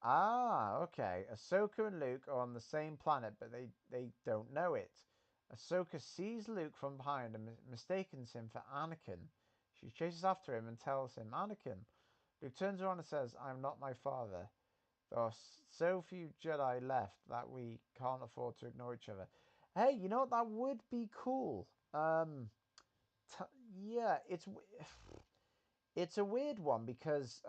Ah, okay. Ahsoka and Luke are on the same planet, but they don't know it. Ahsoka sees Luke from behind and mistakes him for Anakin. She chases after him and tells him, Anakin. Luke turns around and says, I'm not my father. There are so few Jedi left that we can't afford to ignore each other. Hey, you know what? That would be cool. T- yeah, it's a weird one because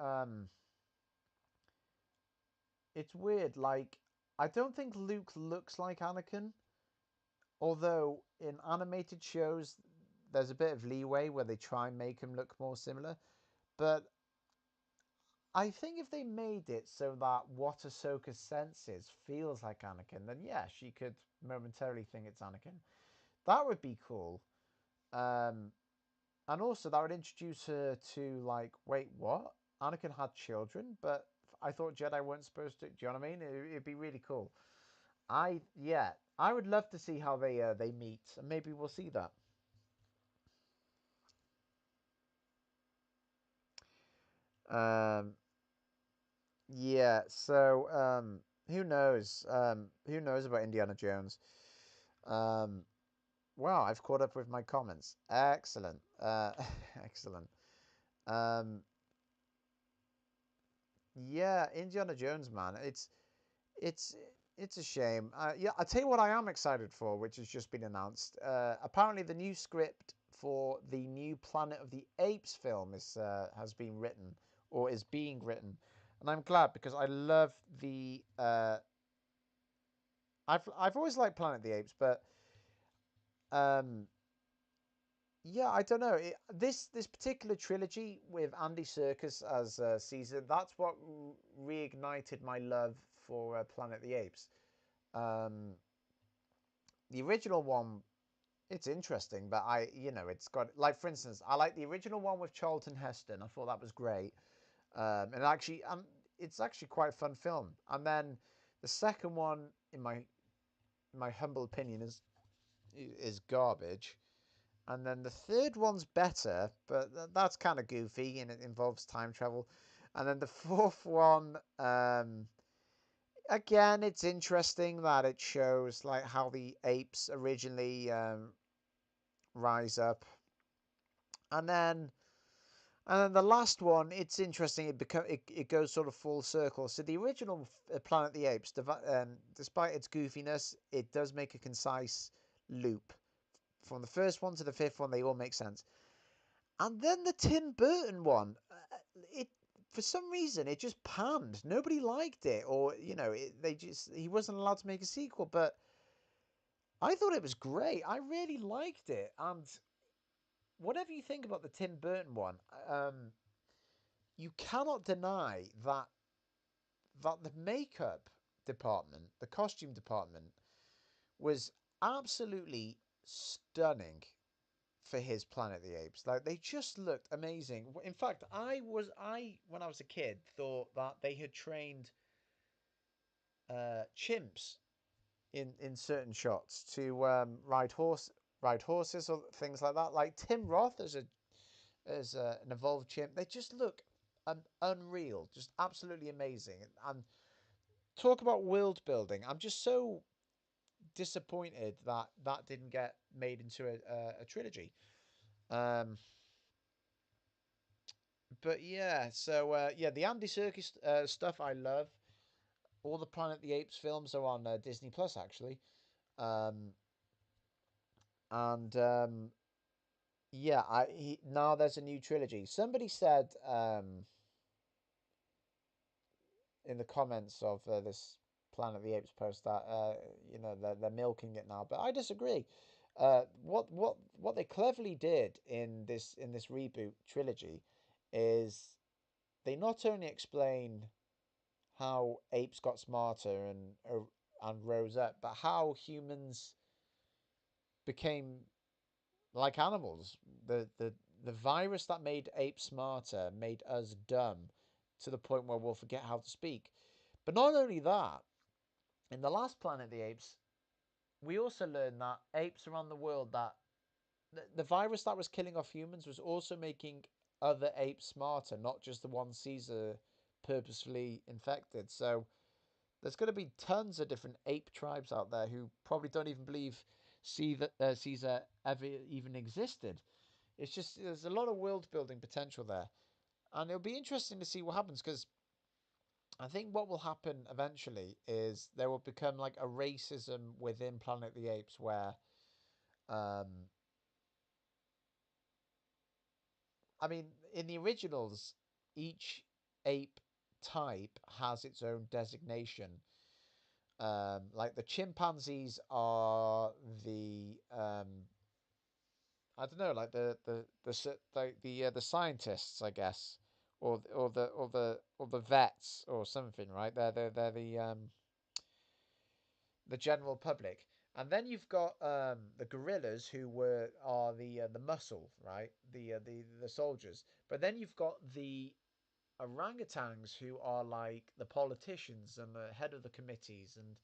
it's weird. Like, I don't think Luke looks like Anakin, although in animated shows there's a bit of leeway where they try and make him look more similar. But I think if they made it so that what Ahsoka senses feels like Anakin, then yeah, she could momentarily think it's Anakin. That would be cool. Um, and also that would introduce her to like, wait, what? Anakin had children, but I thought Jedi weren't supposed to. Do you know what I mean? It'd be really cool. I would love to see how they meet, and maybe we'll see that. Um, yeah. So who knows? Who knows about Indiana Jones? Um, wow, I've caught up with my comments. Excellent. Excellent. Um, yeah, Indiana Jones, man. It's it's a shame. Yeah, I'll tell you what I am excited for, which has just been announced. Apparently, the new script for the new Planet of the Apes film has been written or is being written, and I'm glad because I love the. I've always liked Planet of the Apes, but um, yeah, I don't know. This particular trilogy with Andy Serkis as Caesar, that's what reignited my love for Planet of the Apes. Um, the original one, it's interesting, but it's got, like, for instance, I like the original one with Charlton Heston. I thought that was great, and actually, it's actually quite a fun film. And then the second one, in my humble opinion, is garbage. And then the third one's better, but that's kind of goofy and it involves time travel. And then the fourth one, again, it's interesting that it shows like how the apes originally rise up. And then the last one, it's interesting. It goes sort of full circle. So the original Planet of the Apes, despite its goofiness, it does make a concise loop. From the first one to the fifth one, they all make sense. And then the Tim Burton one, it for some reason it just panned. Nobody liked it, or he wasn't allowed to make a sequel. But I thought it was great. I really liked it. And whatever you think about the Tim Burton one, you cannot deny that the makeup department, the costume department, was absolutely stunning for his Planet of the Apes. Like, they just looked amazing. In fact, I when I was a kid thought that they had trained chimps in certain shots to ride horses or things like that. Like Tim Roth as an evolved chimp, they just look unreal, just absolutely amazing. And talk about world building. I'm just so disappointed that that didn't get made into a trilogy. Um, but yeah, so yeah, the Andy Serkis stuff I love. All the Planet of the Apes films are on Disney Plus actually, um, and yeah, now there's a new trilogy. Somebody said in the comments of this Planet of the Apes post that they're milking it now, but I disagree. What they cleverly did in this reboot trilogy is they not only explain how apes got smarter and rose up, but how humans became like animals. The virus that made apes smarter made us dumb to the point where we'll forget how to speak. But not only that, in the last Planet of the Apes, we also learned that apes around the world that the virus that was killing off humans was also making other apes smarter, not just the one Caesar purposefully infected. So there's going to be tons of different ape tribes out there who probably don't even believe Caesar ever even existed. It's just there's a lot of world building potential there, and it'll be interesting to see what happens because I think what will happen eventually is there will become like a racism within Planet of the Apes where, um, I mean, in the originals, each ape type has its own designation. Like the chimpanzees are I don't know, like the scientists, I guess, or the vets or something, right? They're the general public, and then you've got the gorillas who are the muscle, right? The soldiers, but then you've got the orangutans who are like the politicians and the head of the committees and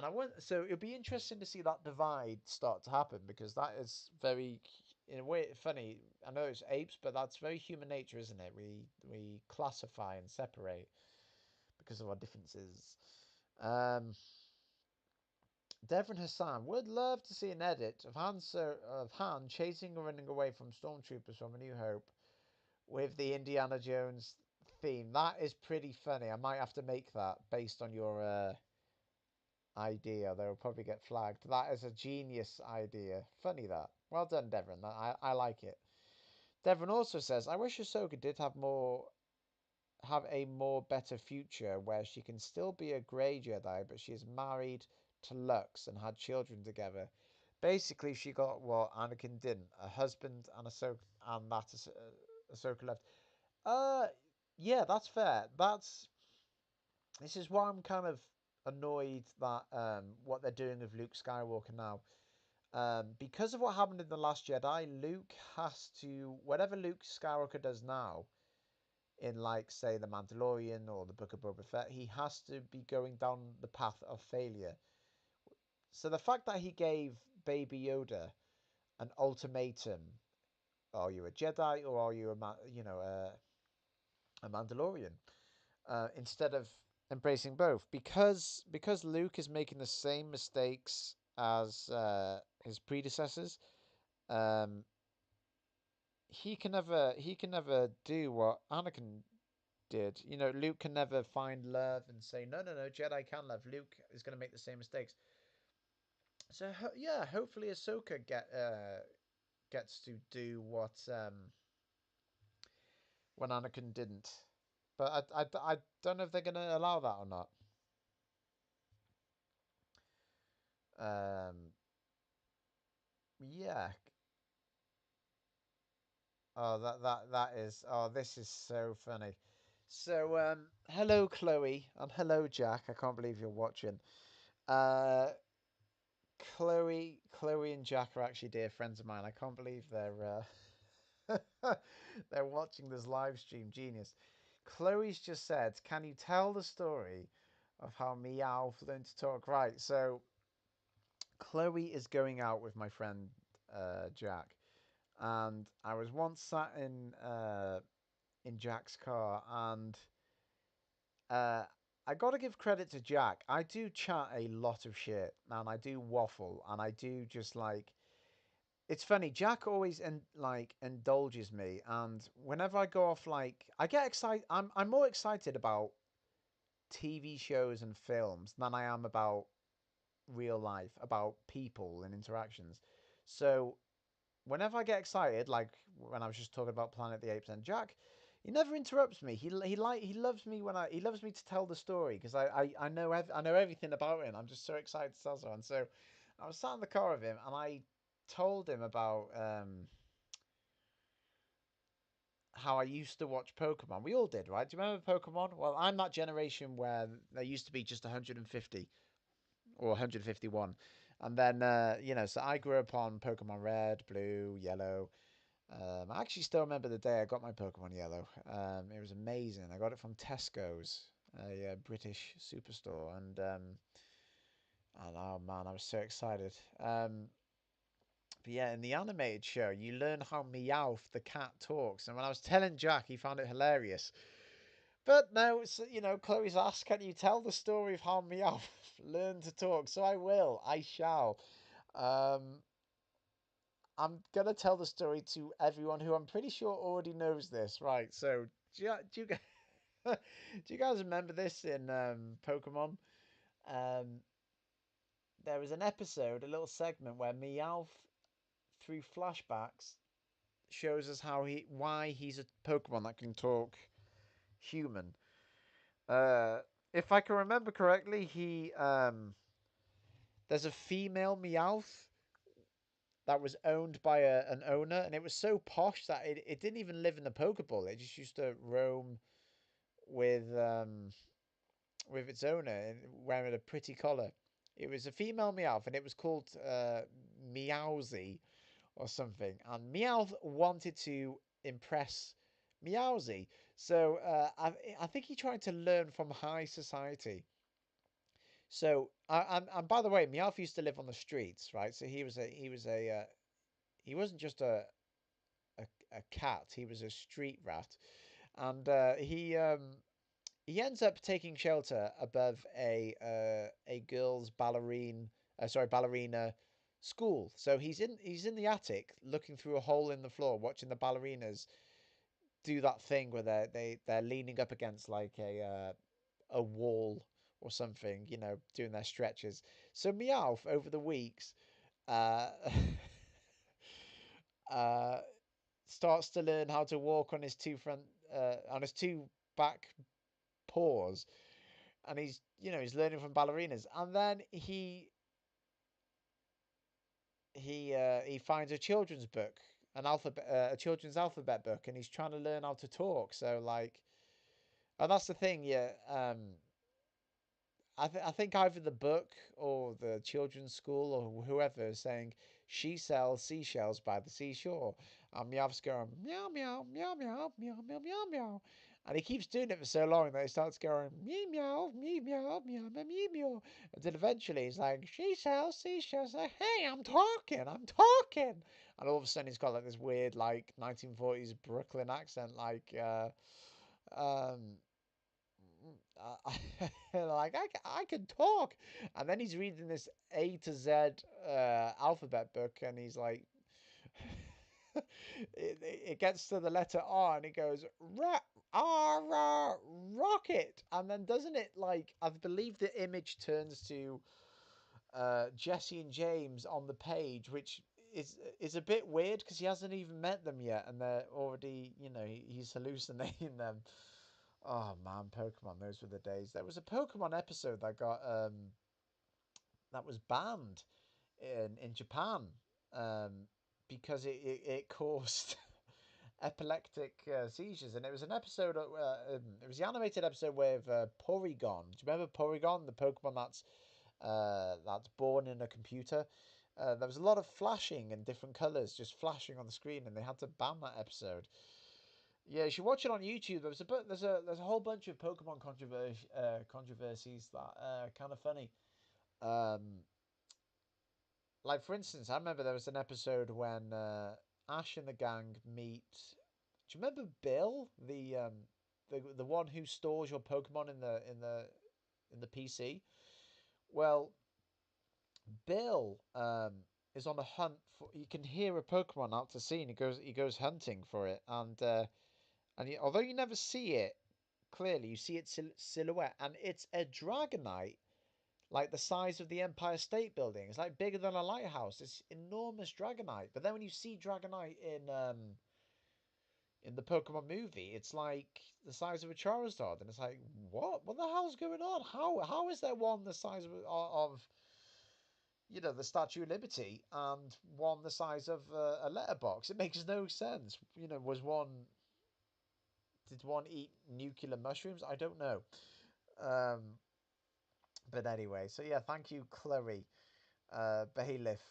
I want so it'll be interesting to see that divide start to happen because that is very, in a way, funny. I know it's apes, but that's very human nature, isn't it? We classify and separate because of our differences. Um, Devon Hassan would love to see an edit of Han chasing or running away from stormtroopers from A New Hope with the Indiana Jones theme. That is pretty funny. I might have to make that based on your idea. They'll probably get flagged. That is a genius idea. Funny that. Well done, Devon. I like it. Devon also says, I wish Ahsoka did have a more better future where she can still be a grey Jedi, but she is married to Lux and had children together. Basically, she got what Anakin didn't: a husband and Ahsoka left. Uh, yeah, that's fair. This is why I'm kind of annoyed that what they're doing with Luke Skywalker now. Because of what happened in the Last Jedi, Luke has to whatever Luke Skywalker does now in, like, say, the Mandalorian or the Book of Boba Fett, he has to be going down the path of failure. So the fact that he gave Baby Yoda an ultimatum: are you a Jedi or are you a Mandalorian? Instead of embracing both, because Luke is making the same mistakes as his predecessors. Um, he can never do what Anakin did. Luke can never find love and say, no, no, no, Jedi can love. Luke is going to make the same mistakes. So yeah, hopefully Ahsoka gets to do what when Anakin didn't. But I don't know if they're going to allow that or not. Um, yeah. Oh, that is. Oh, this is so funny. So, hello Chloe and hello Jack. I can't believe you're watching. Uh, Chloe and Jack are actually dear friends of mine. I can't believe they're watching this live stream. Genius. Chloe's just said, "Can you tell the story of how Meowth learned to talk?" Right. So Chloe is going out with my friend Jack, and I was once sat in Jack's car, and uh, I got to give credit to Jack. I do chat a lot of shit, and I do waffle, and I do just like. It's funny. Jack always indulges me, and whenever I go off, like, I get excited. I'm more excited about TV shows and films than I am about real life, about people and interactions. So whenever I get excited, like when I was just talking about Planet of the Apes and Jack, he never interrupts me. He loves me when he loves me to tell the story, because I know I know everything about him. I'm just so excited to tell someone. So I was sat in the car with him, and I told him about how I used to watch Pokemon. We all did, right? Do you remember Pokemon? Well, I'm that generation where there used to be just 150 or 151. And then, so I grew up on Pokemon Red, Blue, Yellow. I actually still remember the day I got my Pokemon Yellow. It was amazing. I got it from Tesco's, a British superstore, and oh man, I was so excited. But yeah, in the animated show, you learn how Meowth the cat talks, and when I was telling Jack, he found it hilarious. But no, Chloe's asked, "Can you tell the story of how Meowth learned to talk?" So I will. I shall. Um, I'm gonna tell the story to everyone who I'm pretty sure already knows this, right? So do you guys remember this in Pokemon? Um, there was an episode, a little segment where Meowth, through flashbacks, shows us why he's a Pokemon that can talk human. Uh, if I can remember correctly, he there's a female Meowth that was owned by an owner, and it was so posh that it didn't even live in the Pokeball. It just used to roam with with its owner wearing a pretty collar. It was a female Meowth, and it was called Meowsy or something. And Meowth wanted to impress Meowsy, so I think he tried to learn from high society. So, and by the way, Meowth used to live on the streets, right? So he wasn't just a cat; he was a street rat, and he ends up taking shelter above a girls' ballerina school. So he's in the attic, looking through a hole in the floor, watching the ballerinas do that thing where they're leaning up against like a wall or something, doing their stretches. So Meowth over the weeks uh, uh, starts to learn how to walk on his on his two back paws, and he's learning from ballerinas, and then he finds a children's book, a children's alphabet book, and he's trying to learn how to talk. So like, and that's the thing, yeah. I think either the book or the children's school or whoever is saying she sells seashells by the seashore, and Meowth's going meow meow meow meow meow meow meow meow, and he keeps doing it for so long that he starts going meow meow meow meow meow meow meow meow, until eventually he's like she sells seashells. Like, hey, I'm talking, and all of a sudden he's got like this weird like 1940s Brooklyn accent, like um uh, like I can talk, and then he's reading this A to Z alphabet book, and he's like, it gets to the letter R, and it goes rocket, and then doesn't it like I believe the image turns to Jesse and James on the page, which is a bit weird because he hasn't even met them yet, and they're already he's hallucinating them. Oh man, Pokemon, those were the days. There was a Pokemon episode that was banned in Japan because it caused epileptic seizures, and it was an episode. It was the animated episode with Porygon. Do you remember Porygon, the Pokemon that's born in a computer? There was a lot of flashing and different colors just flashing on the screen, and they had to ban that episode. Yeah, you should watch it on YouTube. There's a whole bunch of Pokemon controversies that are kind of funny. Um, like for instance, I remember there was an episode when Ash and the gang meet. Do you remember Bill, the one who stores your Pokemon in the PC? Well, Bill is on a hunt for. You can hear a Pokemon out to sea, and he goes hunting for it, and although you never see it clearly, you see its silhouette, and it's a Dragonite like the size of the Empire State Building. It's like bigger than a lighthouse. It's enormous Dragonite. But then when you see Dragonite in the Pokemon movie, it's like the size of a Charizard, and it's like, what? What the hell's going on? How is there one the size of the Statue of Liberty and one the size of a letterbox? It makes no sense. Did one eat nuclear mushrooms? I don't know. Um, but anyway, so yeah, thank you, Chloe Bailiff,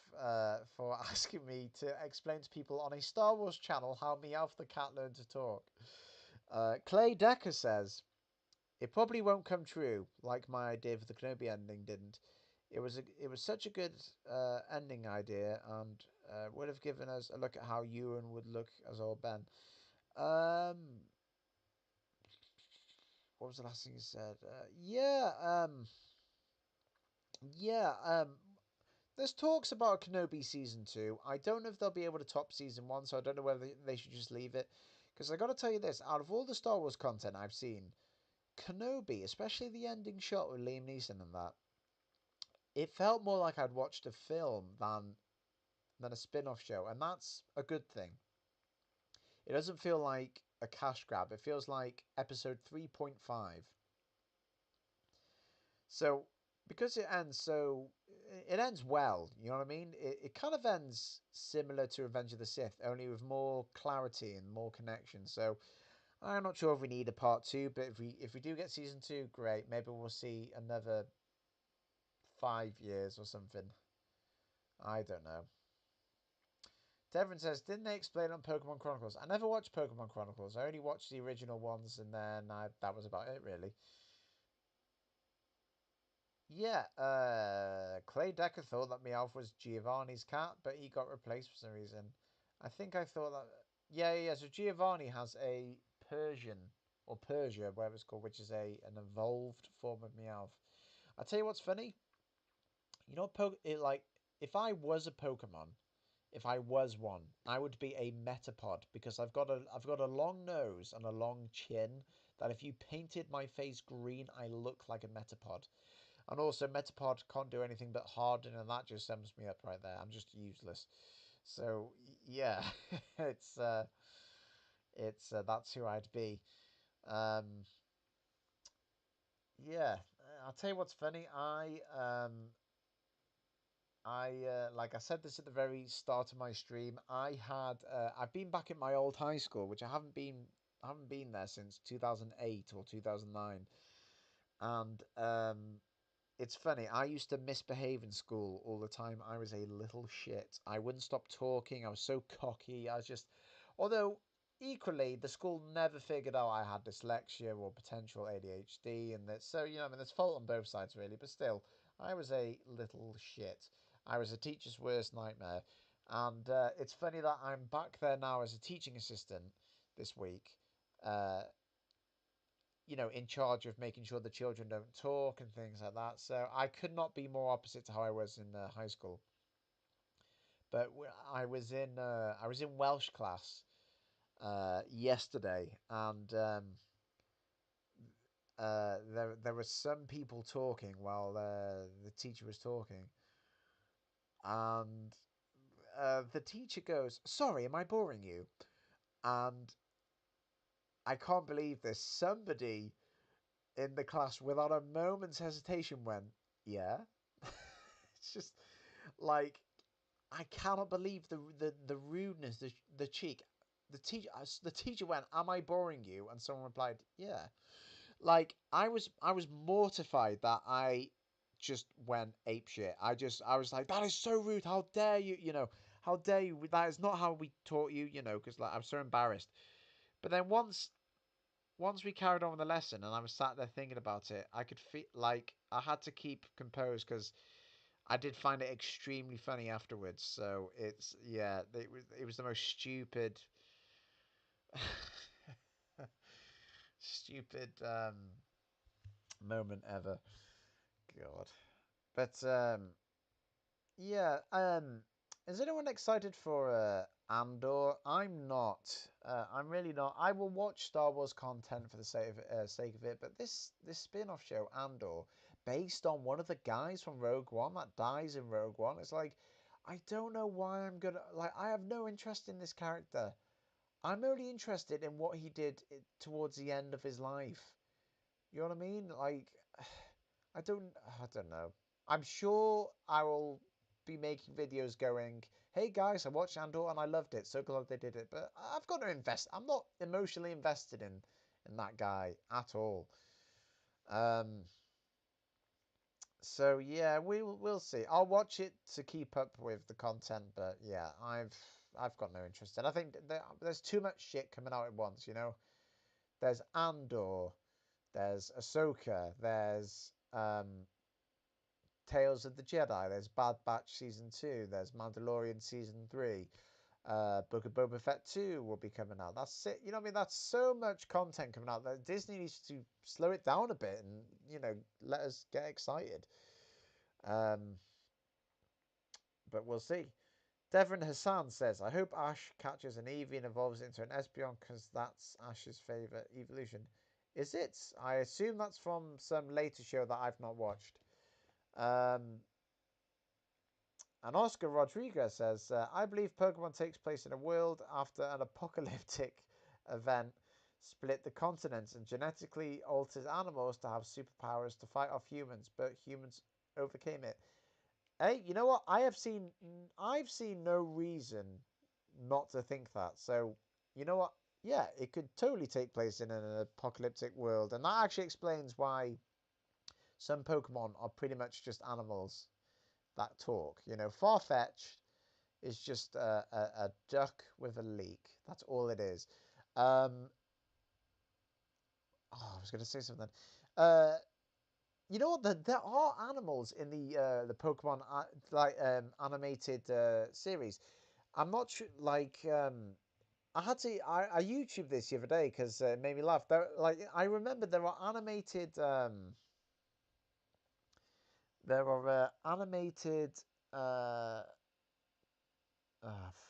for asking me to explain to people on a Star Wars channel how Meowth the cat learned to talk. Clay Decker says, it probably won't come true, like my idea for the Kenobi ending didn't. It was such a good ending idea, and would have given us a look at how Ewan would look as old Ben. Um, what was the last thing you said? Yeah. There's talks about Kenobi season 2. I don't know if they'll be able to top season 1, so I don't know whether they should just leave it. Because I got to tell you this: out of all the Star Wars content I've seen, Kenobi, especially the ending shot with Liam Neeson and that, it felt more like I'd watched a film than a spin-off show, and that's a good thing. It doesn't feel like a cash grab. It feels like episode 3.5. So because it ends well, you know what I mean? It kind of ends similar to Revenge of the Sith, only with more clarity and more connection. So I'm not sure if we need a part two, but if we do get season two, great. Maybe we'll see another 5 years or something. I don't know. Devon says, didn't they explain on Pokemon Chronicles? I never watched Pokemon Chronicles. I only watched the original ones, and then that was about it, really. Yeah, Clay Decker thought that Meowth was Giovanni's cat, but he got replaced for some reason. I think I thought that. Yeah, yeah. So Giovanni has a Persian or Persia, whatever it's called, which is an evolved form of Meowth. I tell you what's funny. You know, if I was a Pokemon, if I was one, I would be a Metapod because I've got a long nose and a long chin that if you painted my face green, I look like a Metapod. And also, Metapod can't do anything but harden, and that just sums me up right there. I'm just useless. So yeah, it's that's who I'd be. Um, yeah, I'll tell you what's funny. Like I said this at the very start of my stream. I've been back at my old high school, which I haven't been there since 2008 or 2009, and it's funny. I used to misbehave in school all the time. I was a little shit. I wouldn't stop talking. I was so cocky. Although equally, the school never figured out I had dyslexia or potential ADHD, and that. So I mean, there's fault on both sides really. But still, I was a little shit. I was a teacher's worst nightmare, and it's funny that I'm back there now as a teaching assistant this week. Uh, in charge of making sure the children don't talk and things like that. So I could not be more opposite to how I was in high school. But I was in Welsh class yesterday, and there were some people talking while the teacher was talking, and the teacher goes, "Sorry, am I boring you?" And I can't believe this. Somebody in the class, without a moment's hesitation, went, "Yeah." It's just like I cannot believe the rudeness, the cheek. The teacher went, "Am I boring you?" And someone replied, "Yeah." Like I was mortified that I just went ape shit. I was like, "That is so rude. How dare you? How dare you? That is not how we taught you. Because like I'm so embarrassed." But then once we carried on with the lesson and I was sat there thinking about it, I could feel like I had to keep composed because I did find it extremely funny afterwards. So it was the most stupid, stupid moment ever. God, but yeah. Is anyone excited for Andor? I'm not. I'm really not. I will watch Star Wars content for the sake of it, but this spin-off show Andor, based on one of the guys from Rogue One that dies in Rogue One, it's like I don't know why I'm gonna like. I have no interest in this character. I'm only interested in what he did towards the end of his life. You know what I mean? Like, I don't know. I'm sure I will be making videos going, "Hey guys, I watched Andor and I loved it. So glad they did it." But I've got to invest. I'm not emotionally invested in that guy at all. Um. So yeah, we'll see. I'll watch it to keep up with the content, but yeah, I've got no interest. And I think there's too much shit coming out at once. There's Andor, there's Ahsoka, there's Tales of the Jedi. There's Bad Batch Season 2. There's Mandalorian Season 3. Book of Boba Fett 2 will be coming out. That's it. You know what I mean? That's so much content coming out that Disney needs to slow it down a bit and, let us get excited. Um, but we'll see. Devon Hassan says, I hope Ash catches an Eevee and evolves into an Espeon because that's Ash's favourite evolution. Is it? I assume that's from some later show that I've not watched. Um, And Oscar Rodriguez says, I believe Pokemon takes place in a world after an apocalyptic event split the continents and genetically alters animals to have superpowers to fight off humans, but humans overcame it. Hey, you know what? I've seen no reason not to think that. So, you know what? Yeah, it could totally take place in an apocalyptic world, and that actually explains why some Pokemon are pretty much just animals that talk. Farfetch'd is just a duck with a leak. That's all it is. Um, I was going to say something. Uh, you know what? There are animals in the Pokemon animated series. I'm not sure. Like I YouTube this the other day because it made me laugh. I remember there are animated. Uh,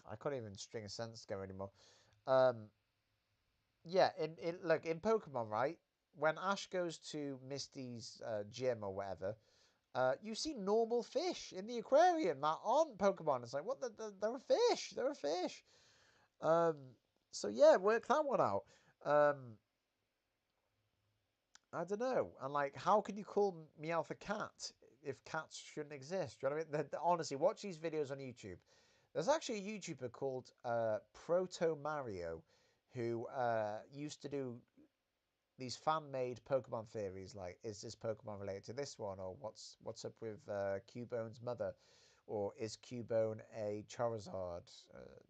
I can't even string a sentence together anymore. Um, yeah, in Pokemon, right? When Ash goes to Misty's gym or whatever, you see normal fish in the aquarium that aren't Pokemon. It's like, what? They're a fish. They're a fish. Um, so yeah, work that one out. Um, I don't know. And like, how can you call Meowth a cat? if cats shouldn't exist. Do you know what I mean? Honestly, watch these videos on YouTube. There's actually a YouTuber called Proto Mario who used to do these fan-made Pokemon theories, like is this Pokemon related to this one, or what's up with Cubone's mother, or is Cubone a Charizard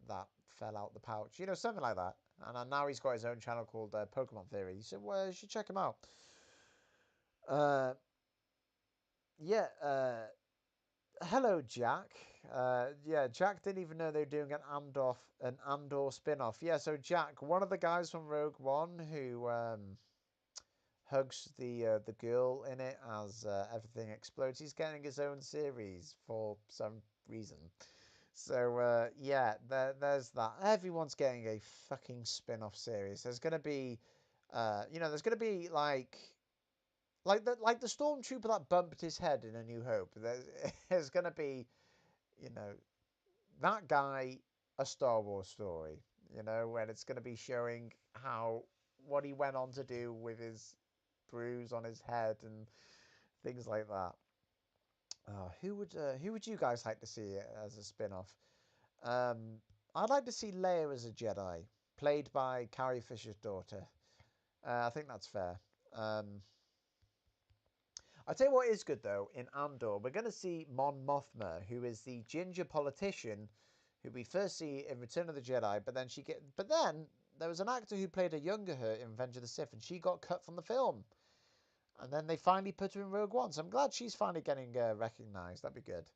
that fell out the pouch, something like that. And now he's got his own channel called Pokemon Theory. So you should check him out. Yeah. Hello, Jack. Yeah, Jack didn't even know they were doing an Andor spin-off. Yeah, so Jack, one of the guys from Rogue One who hugs the girl in it as everything explodes. He's getting his own series for some reason. So yeah, there's that. Everyone's getting a fucking spin-off series. There's gonna be, there's gonna be like the stormtrooper that bumped his head in A New Hope. There's gonna be, you know, that guy a Star Wars story. And it's gonna be showing how what he went on to do with his bruise on his head and things like that. Who would you guys like to see as a spin-off? I'd like to see Leia as a Jedi, played by Carrie Fisher's daughter. I think that's fair. I'll tell you what is good though. In Andor, we're going to see Mon Mothma, who is the ginger politician who we first see in Return of the Jedi, but then there was an actor who played a younger her in Revenge of the Sith, and she got cut from the film. And then they finally put her in Rogue One. So I'm glad she's finally getting recognised. That'd be good.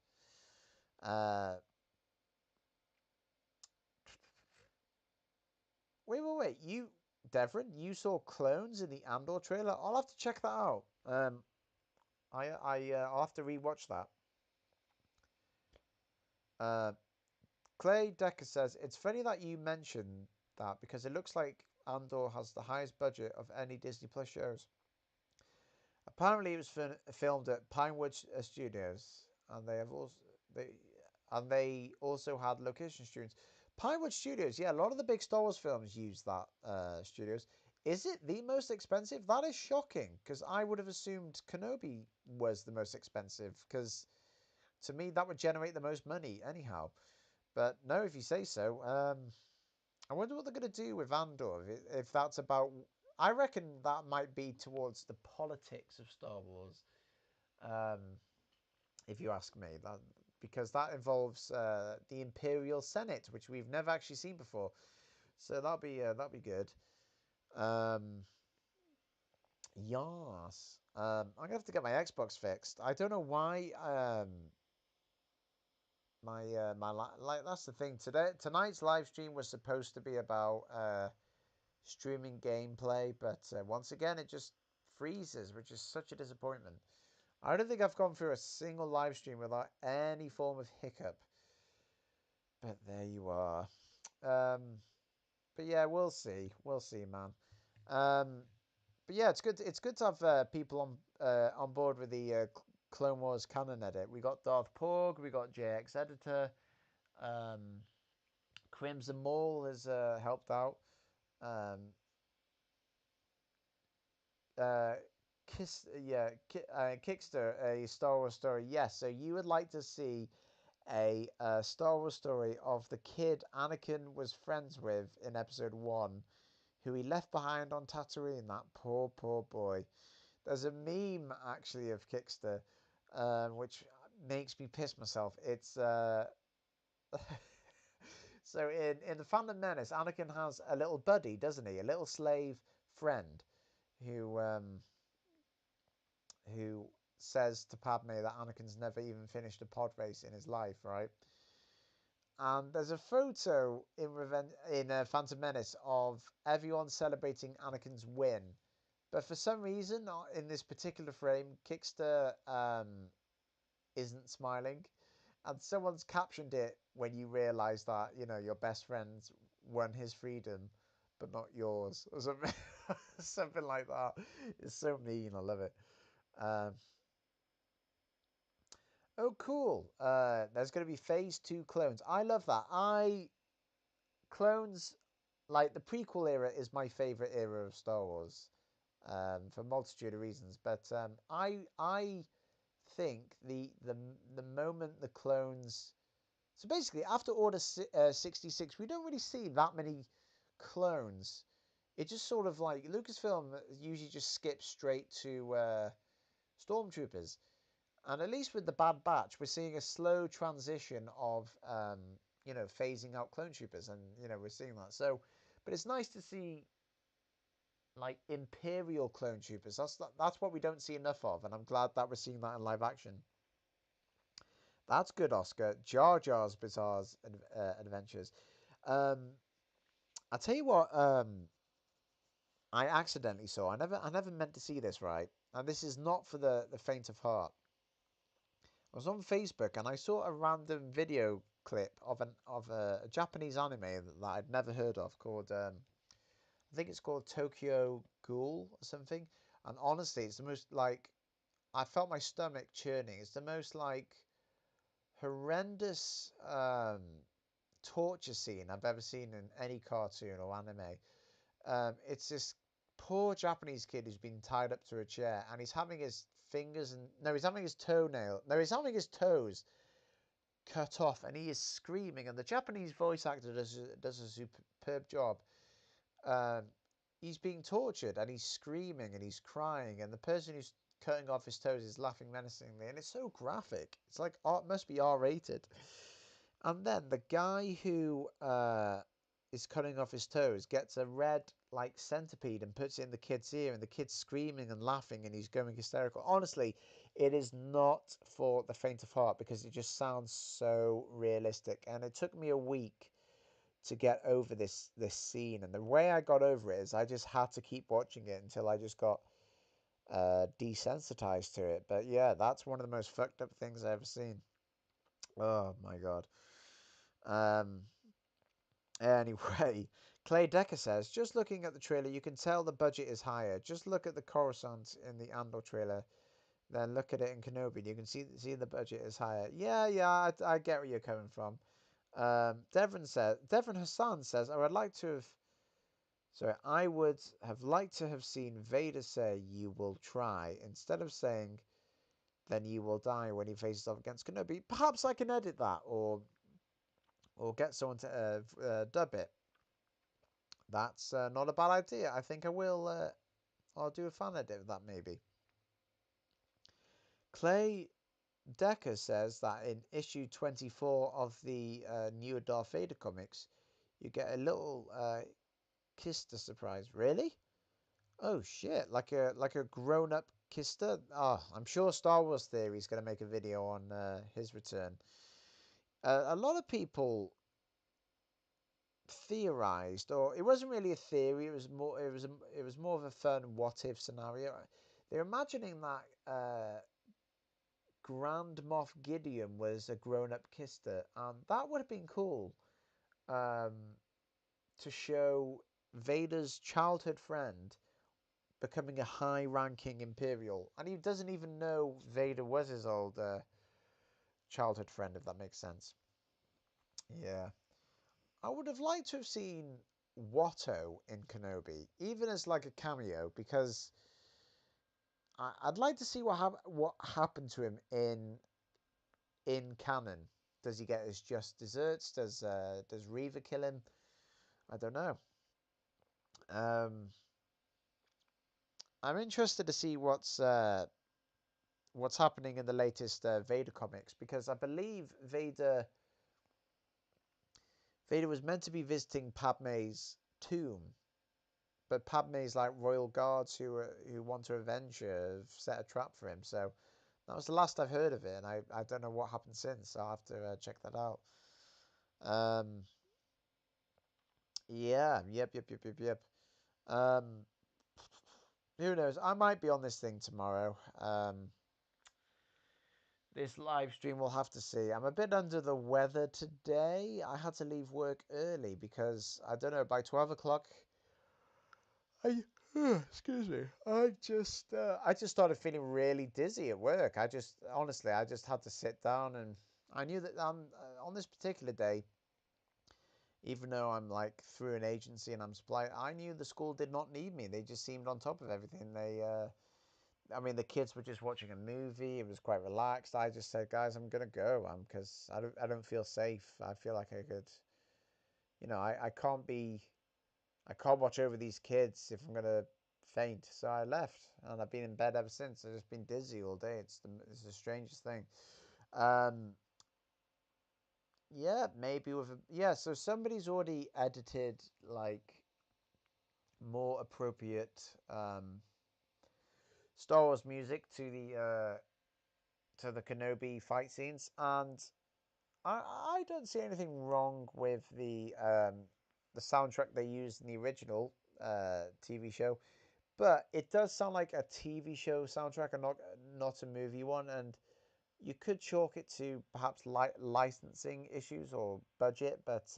Wait. Devon, you saw clones in the Andor trailer? I'll have to check that out. I'll have to rewatch that. Clay Decker says, it's funny that you mentioned that because it looks like Andor has the highest budget of any Disney Plus shows. Apparently, it was filmed at Pinewood Studios, and they also had location students. Pinewood Studios, yeah, a lot of the big Star Wars films use that studios. Is it the most expensive? That is shocking, because I would have assumed Kenobi was the most expensive, because to me that would generate the most money anyhow. But no, if you say so. I wonder what they're going to do with Andor, if that's about... I reckon that might be towards the politics of Star Wars, if you ask me. Because that involves the Imperial Senate, which we've never actually seen before. So that'll be good. Yes. I'm gonna have to get my Xbox fixed. I don't know why. That's the thing. Tonight's live stream was supposed to be about streaming gameplay, but once again it just freezes, which is such a disappointment. I don't think I've gone through a single live stream without any form of hiccup. But there you are. But yeah, we'll see. We'll see, man. But yeah, it's good. It's good to have people on board with the Clone Wars canon edit. We got Darth Porg. We got JX Editor. Crimson Mole has helped out. Um, Kickster, a Star Wars story. Yes, so you would like to see a Star Wars story of the kid Anakin was friends with in Episode 1, who he left behind on Tatooine. That poor boy. There's a meme, actually, of Kickster, which makes me piss myself. It's... So in The Phantom Menace, Anakin has a little buddy, doesn't he? A little slave friend who says to Padme that Anakin's never even finished a pod race in his life, right? And there's a photo in Phantom Menace of everyone celebrating Anakin's win. But for some reason, in this particular frame, Kickster isn't smiling. And someone's captioned it when you realise that, your best friend's won his freedom, but not yours. Or something, something like that. It's so mean. I love it. Oh, cool. There's going to be Phase 2 clones. I love that. Clones, like the prequel era is my favourite era of Star Wars, for a multitude of reasons. But I think the moment the clones. So basically, after Order 66, we don't really see that many clones. It just sort of like Lucasfilm usually just skips straight to stormtroopers, and at least with the Bad Batch, we're seeing a slow transition of phasing out clone troopers, and we're seeing that. So, but it's nice to see like Imperial clone troopers. That's what we don't see enough of, and I'm glad that we're seeing that in live action. That's good, Oscar. Jar Jar's Bizarre Adventures. I'll tell you what. I accidentally saw. I never meant to see this, right? And this is not for the faint of heart. I was on Facebook and I saw a random video clip of a Japanese anime that I'd never heard of called I think it's called Tokyo Ghoul or something. And honestly, it's the most like I felt my stomach churning. It's the most like horrendous torture scene I've ever seen in any cartoon or anime. It's this poor Japanese kid who's been tied up to a chair and he's having his fingers and no, he's having his toenail. No, he's having his toes cut off and he is screaming. And the Japanese voice actor does a superb job. Um, he's being tortured and he's screaming and he's crying. And the person who's cutting off his toes is laughing menacingly. And it's so graphic. It's like, oh, it must be R-rated. And then the guy who is cutting off his toes gets a red like centipede and puts it in the kid's ear, and the kid's screaming and laughing, and he's going hysterical. Honestly, it is not for the faint of heart because it just sounds so realistic, and it took me a week to get over this scene. And the way I got over it is I just had to keep watching it until I just got desensitized to it. But yeah, that's one of the most fucked up things I've ever seen. Oh my god. Um, Anyway, Clay Decker says, just looking at the trailer, you can tell the budget is higher. Just look at the Coruscant in the Andor trailer, then look at it in Kenobi. You can see the budget is higher. Yeah, I get where you're coming from. Devon Hassan says, I would have liked to have seen Vader say, "You will try," instead of saying, "Then you will die" when he faces off against Kenobi. Perhaps I can edit that or get someone to dub it. That's not a bad idea. I think I will. I'll do a fan edit of that maybe. Clay Decker says that in issue 24 of the newer Darth Vader comics, you get a little Kister surprise. Really? Oh shit! Like a grown up Kister. Oh, I'm sure Star Wars Theory is going to make a video on his return. A lot of people theorized, or it wasn't really a theory. It was more of a fun what if scenario. They're imagining that Grand Moff Gideon was a grown up Kister, and that would have been cool um, to show Vader's childhood friend becoming a high ranking Imperial, and he doesn't even know Vader was his old childhood friend, if that makes sense. Yeah. I would have liked to have seen Watto in Kenobi, even as like a cameo, because I'd like to see what happened to him in canon. Does he get his just desserts? Does Reva kill him? I don't know. Um, I'm interested to see what's happening in the latest Vader comics because I believe Vader was meant to be visiting Padme's tomb, but Padme's like royal guards who want to avenge her have set a trap for him. So that was the last I've heard of it, and I don't know what happened since. So I'll have to check that out. Um, yeah, yep. Um, who knows? I might be on this thing tomorrow. This live stream we'll have to see. I'm a bit under the weather today. I had to leave work early because I don't know by 12 o'clock. I excuse me. I just started feeling really dizzy at work. I just had to sit down, and I knew that on this particular day, even though I'm like through an agency and I'm supply, I knew the school did not need me. They just seemed on top of everything. I mean, the kids were just watching a movie. It was quite relaxed. I just said, guys, I'm gonna go, because I don't feel safe. I feel like I could, I can't watch over these kids if I'm gonna faint. So I left, and I've been in bed ever since. I've just been dizzy all day. It's the strangest thing. Um, yeah, maybe yeah. So somebody's already edited like more appropriate Star Wars music to the Kenobi fight scenes, and I don't see anything wrong with the soundtrack they used in the original TV show, but it does sound like a TV show soundtrack and not a movie one, and you could chalk it to perhaps licensing issues or budget, but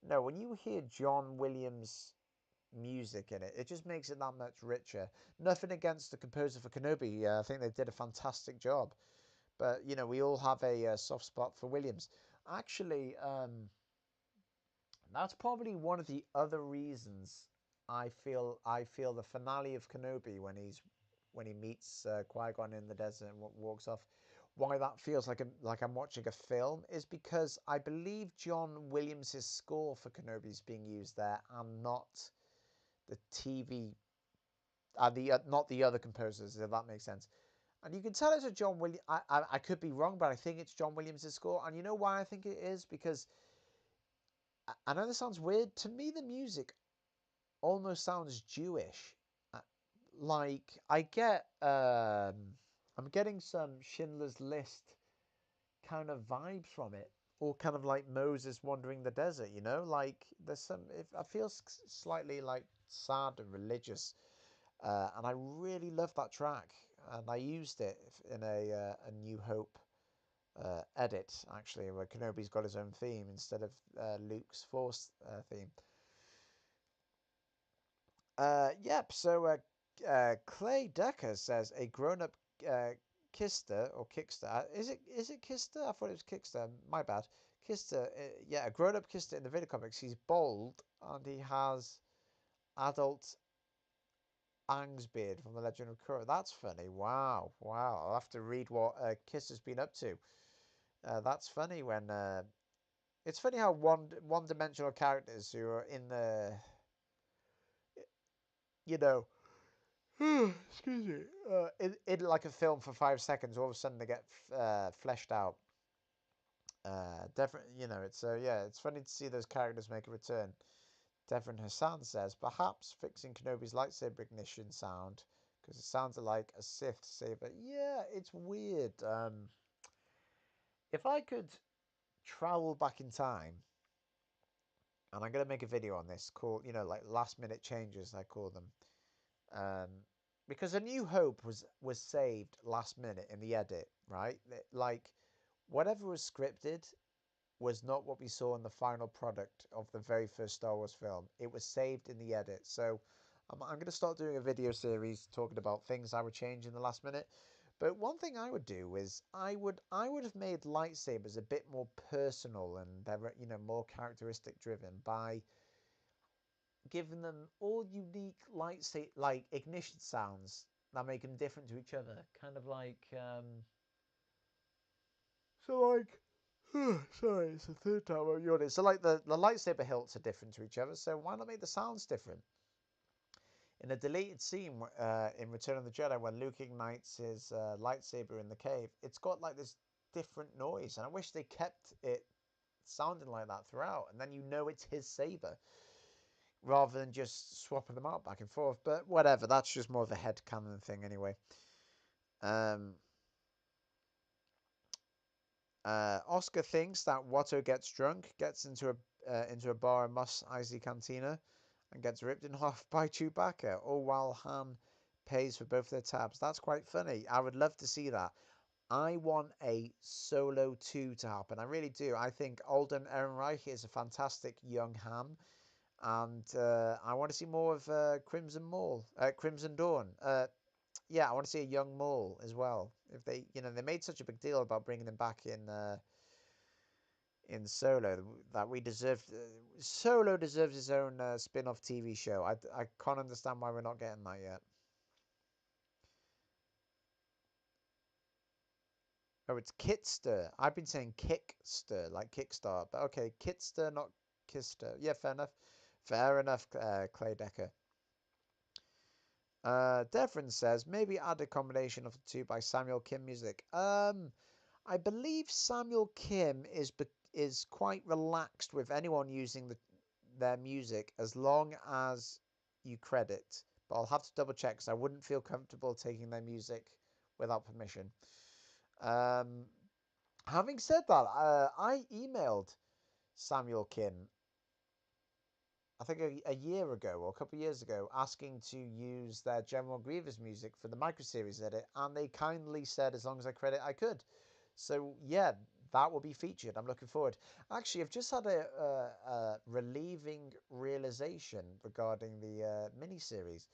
no, when you hear John Williams music in it, it just makes it that much richer. Nothing against the composer for Kenobi. I think they did a fantastic job. But we all have a soft spot for Williams. Actually, that's probably one of the other reasons I feel the finale of Kenobi when he meets Qui-Gon in the desert and walks off. Why that feels like I'm watching a film is because I believe John Williams' score for Kenobi is being used there, and not the TV, not the other composers. If that makes sense. And you can tell it's a John Williams. I could be wrong, but I think it's John Williams' score. And you know why I think it is? Because I know this sounds weird. To me, the music almost sounds Jewish. Uh, Like I'm getting some Schindler's List kind of vibes from it, or kind of like Moses wandering the desert. Like there's some. I feel slightly like sad and religious, and I really love that track. And I used it in a New Hope edit, actually, where Kenobi's got his own theme instead of Luke's Force theme. Yep. So Clay Decker says a grown-up Kister or Kickster. Is it Kister? I thought it was Kickster. My bad. Kister. Yeah, a grown-up Kister in the video comics. He's bald and he has adult Aang's beard from the Legend of Korra. That's funny. Wow, wow. I'll have to read what Kister's been up to. That's funny when it's funny how one-dimensional characters who are in the you know excuse me in like a film for 5 seconds, all of a sudden they get fleshed out. Definitely, it's yeah, it's funny to see those characters make a return. Devon Hassan says perhaps fixing Kenobi's lightsaber ignition sound because it sounds like a Sith saber. Yeah, it's weird. If I could travel back in time, and I'm gonna make a video on this called, like last minute changes, I call them, um, because A New Hope was saved last minute in the edit, right? Like whatever was scripted was not what we saw in the final product of the very first Star Wars film. It was saved in the edit. So I'm going to start doing a video series talking about things I would change in the last minute. But one thing I would do is I would have made lightsabers a bit more personal, and they're more characteristic driven by giving them all unique lightsaber like ignition sounds that make them different to each other. Kind of like so like sorry, it's the third time I'm yawning. So like the lightsaber hilts are different to each other, so why not make the sounds different? In a deleted scene in Return of the Jedi, when Luke ignites his lightsaber in the cave, it's got like this different noise, and I wish they kept it sounding like that throughout, and then it's his saber rather than just swapping them out back and forth. But whatever, that's just more of a headcanon thing anyway. Um, Oscar thinks that Watto gets drunk, gets into a bar in Mos Eisley Cantina, and gets ripped in half by Chewbacca, all while Han pays for both their tabs. That's quite funny. I would love to see that. I want a Solo 2 to happen. I really do. I think Alden Ehrenreich is a fantastic young Han, and I want to see more of Crimson Dawn. Yeah, I want to see a young Maul as well. If they made such a big deal about bringing him back in Solo, that we deserved. Solo deserves his own spin-off TV show. I can't understand why we're not getting that yet. Oh, it's Kitster. I've been saying Kickster, like Kickstart, but okay, Kitster, not Kister. Yeah, fair enough. Fair enough, Clay Decker. Devon says maybe add a combination of the two by Samuel Kim music. I believe Samuel Kim is quite relaxed with anyone using their music as long as you credit. But I'll have to double check because I wouldn't feel comfortable taking their music without permission. Um, Having said that, I emailed Samuel Kim, I think a year ago or a couple of years ago, asking to use their General Grievous music for the microseries edit, and they kindly said as long as I credit, I could. So yeah, that will be featured. I'm looking forward. Actually, I've just had a relieving realization regarding the miniseries.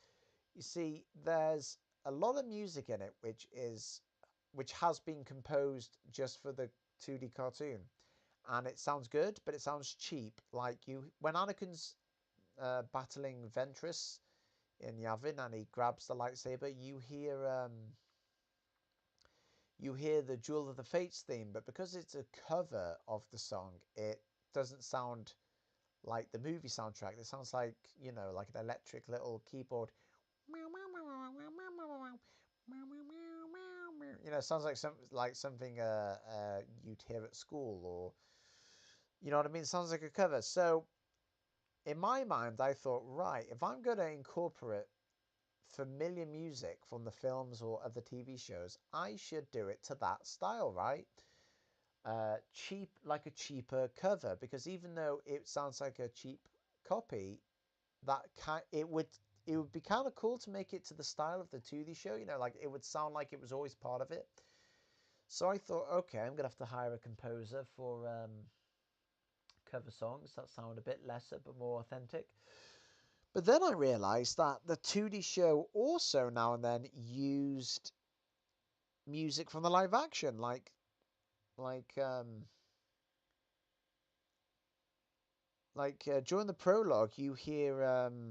You see, there's a lot of music in it which has been composed just for the 2D cartoon, and it sounds good, but it sounds cheap. Like when Anakin's battling Ventress in Yavin and he grabs the lightsaber, you hear the Duel of the Fates theme, but because it's a cover of the song, it doesn't sound like the movie soundtrack. It sounds like, like an electric little keyboard. It sounds like something you'd hear at school, or you know what I mean? It sounds like a cover. So in my mind, I thought, right, if I'm going to incorporate familiar music from the films or other TV shows, I should do it to that style, right? Cheap, like a cheaper cover, because even though it sounds like a cheap copy, it would be kind of cool to make it to the style of the 2D show. Like it would sound like it was always part of it. So I thought, okay, I'm gonna have to hire a composer for cover songs that sound a bit lesser but more authentic. But then I realised that the 2D show also now and then used music from the live action, like um, during the prologue, you hear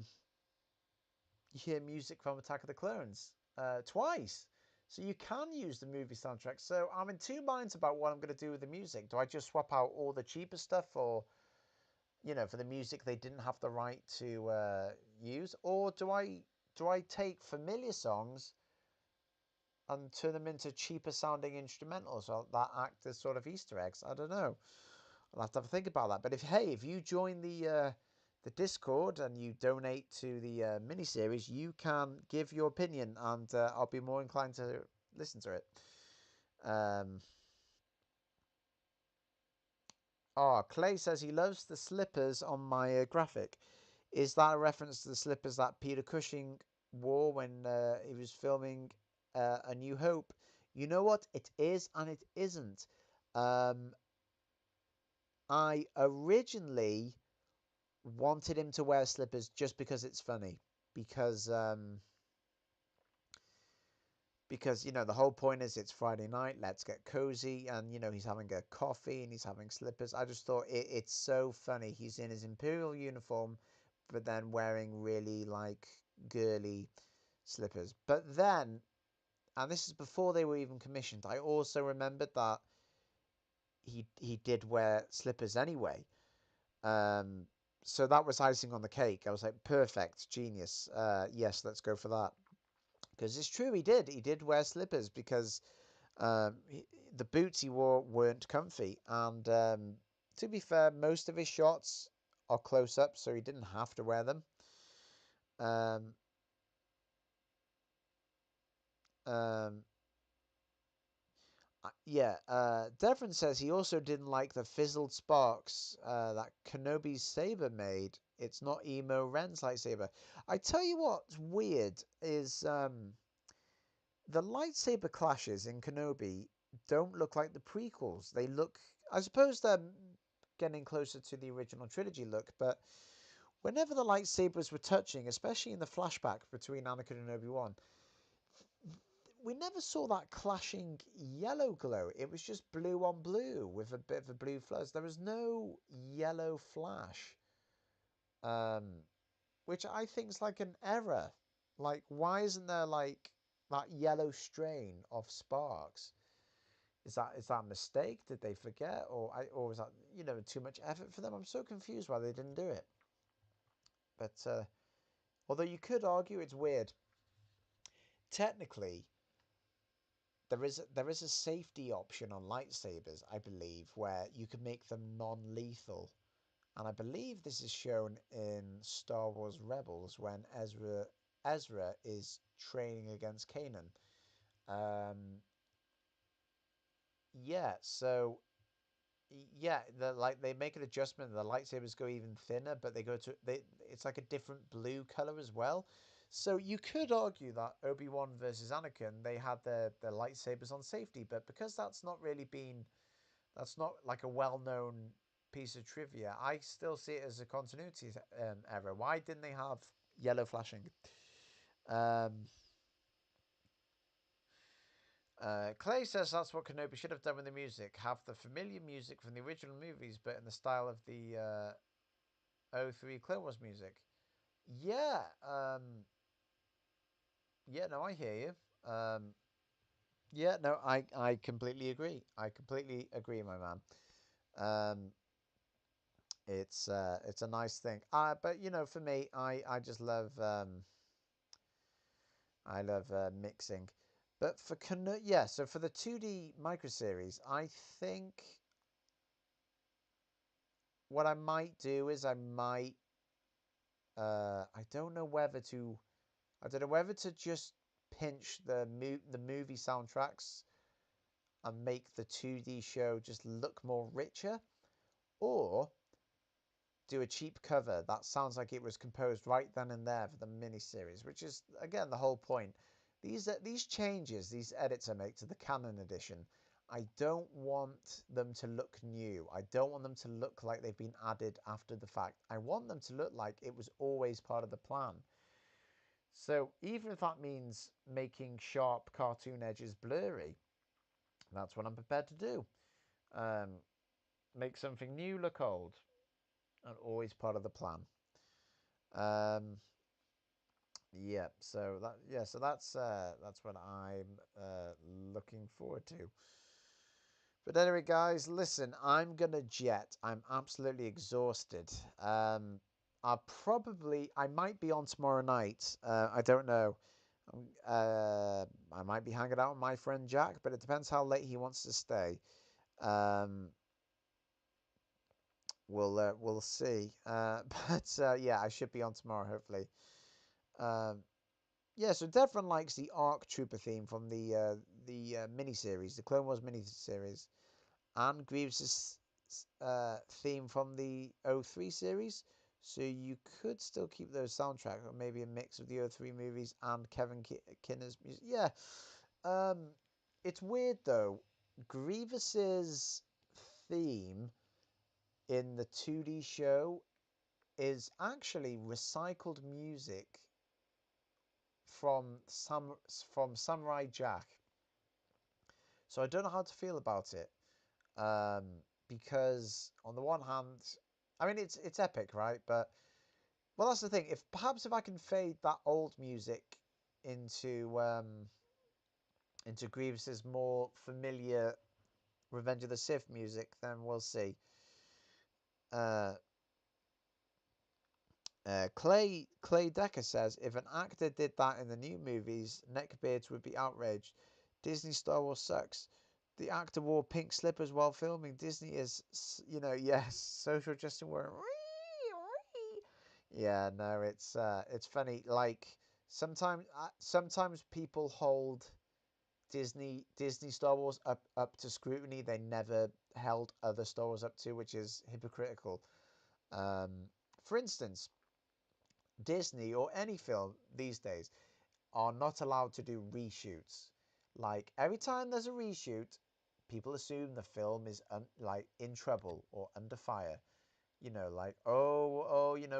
music from Attack of the Clones twice. So you can use the movie soundtrack. So I'm in two minds about what I'm going to do with the music. Do I just swap out all the cheaper stuff for the music they didn't have the right to use, or do I take familiar songs and turn them into cheaper sounding instrumentals that act as sort of Easter eggs? I don't know. I'll have to have a think about that. But if you join the Discord and you donate to the miniseries, you can give your opinion, and I'll be more inclined to listen to it. Um, Clay says he loves the slippers on my graphic. Is that a reference to the slippers that Peter Cushing wore when he was filming A New Hope? You know what? It is and it isn't. Um, I originally wanted him to wear slippers just because it's funny. Because the whole point is it's Friday night, let's get cozy, and he's having a coffee and he's having slippers. I just thought it's so funny. He's in his Imperial uniform, but then wearing really like girly slippers. But then, and this is before they were even commissioned, I also remembered that he did wear slippers anyway. Um, so that was icing on the cake. I was like, perfect, genius. Yes, let's go for that. Because it's true, he did. He did wear slippers because the boots he wore weren't comfy. And to be fair, most of his shots are close up, so he didn't have to wear them. Um, um, yeah, Devon says he also didn't like the fizzled sparks that Kenobi's saber made. It's not emo Ren's lightsaber. I tell you what's weird is the lightsaber clashes in Kenobi don't look like the prequels. They look, I suppose they're getting closer to the original trilogy look, but whenever the lightsabers were touching, especially in the flashback between Anakin and Obi-Wan, we never saw that clashing yellow glow. It was just blue on blue with a bit of a blue fuzz. There was no yellow flash, um, which I think is like an error. Like, why isn't there like that yellow strain of sparks? Is that a mistake? Did they forget, or was that too much effort for them? I'm so confused why they didn't do it. But although you could argue it's weird, technically there is a safety option on lightsabers, I believe, where you can make them non-lethal, and I believe this is shown in Star Wars Rebels when Ezra is training against Kanan. Um, yeah, so yeah, they make an adjustment. The lightsabers go even thinner, but it's like a different blue color as well. So you could argue that Obi-Wan versus Anakin, they had their lightsabers on safety, but because that's not like a well-known piece of trivia, I still see it as a continuity error. Why didn't they have yellow flashing? Um, Clay says that's what Kenobi should have done with the music. Have the familiar music from the original movies, but in the style of the O3 Clone Wars music. Yeah, yeah, no, I hear you. Yeah, no, I completely agree. I completely agree, my man. Um, it's a nice thing. But for me, I just love mixing. But yeah, so for the 2D micro series, I think what I might do is I don't know whether to just pinch the movie soundtracks and make the 2D show just look more richer, or do a cheap cover that sounds like it was composed right then and there for the miniseries, which is again the whole point. These changes, these edits I make to the canon edition, I don't want them to look new. I don't want them to look like they've been added after the fact. I want them to look like it was always part of the plan. So even if that means making sharp cartoon edges blurry, that's what I'm prepared to do. Um, make something new look old, and always part of the plan. Um, yeah, so that's what I'm looking forward to. But anyway, guys, listen, I'm gonna jet. I'm absolutely exhausted. I might be on tomorrow night. I don't know. I might be hanging out with my friend Jack, but it depends how late he wants to stay. Um, we'll see. But yeah, I should be on tomorrow, hopefully. Um, yeah, so Devon likes the ARC Trooper theme from the miniseries, the Clone Wars miniseries, and Grievous' theme from the O3 series. So you could still keep those soundtracks, or maybe a mix of the O3 movies and Kevin Kinner's music. Yeah, um, it's weird though. Grievous's theme in the 2D show is actually recycled music from Samurai Jack. So I don't know how to feel about it. Because on the one hand, I mean it's epic, right? But well, that's the thing. If I can fade that old music into Grievous's more familiar Revenge of the Sith music, then we'll see. Uh, Clay Decker says if an actor did that in the new movies, neckbeards would be outraged. Disney Star Wars sucks. The actor wore pink slippers while filming. Disney is, yes, social justice warrior. Yeah, no, it's funny. Like sometimes people hold Disney Star Wars up to scrutiny they never held other Star Wars up to, which is hypocritical. Um, for instance, Disney or any film these days are not allowed to do reshoots. Like every time there's a reshoot, people assume the film is like in trouble or under fire. Like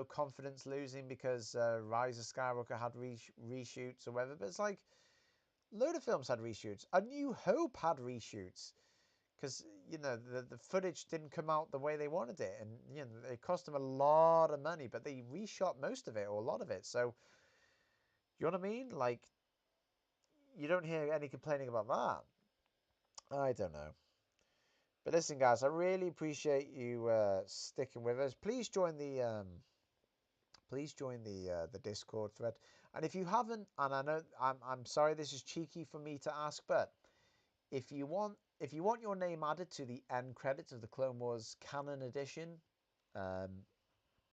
confidence losing because Rise of Skywalker had reshoots or whatever. But it's like load of films had reshoots. A New Hope had reshoots because the footage didn't come out the way they wanted it, and it cost them a lot of money, but they reshot most of it or a lot of it. So you know what I mean? Like you don't hear any complaining about that. I don't know. But listen, guys, I really appreciate you sticking with us. Please join the Discord thread. And if you haven't, and I know I'm sorry this is cheeky for me to ask, but if you want your name added to the end credits of the Clone Wars Canon Edition,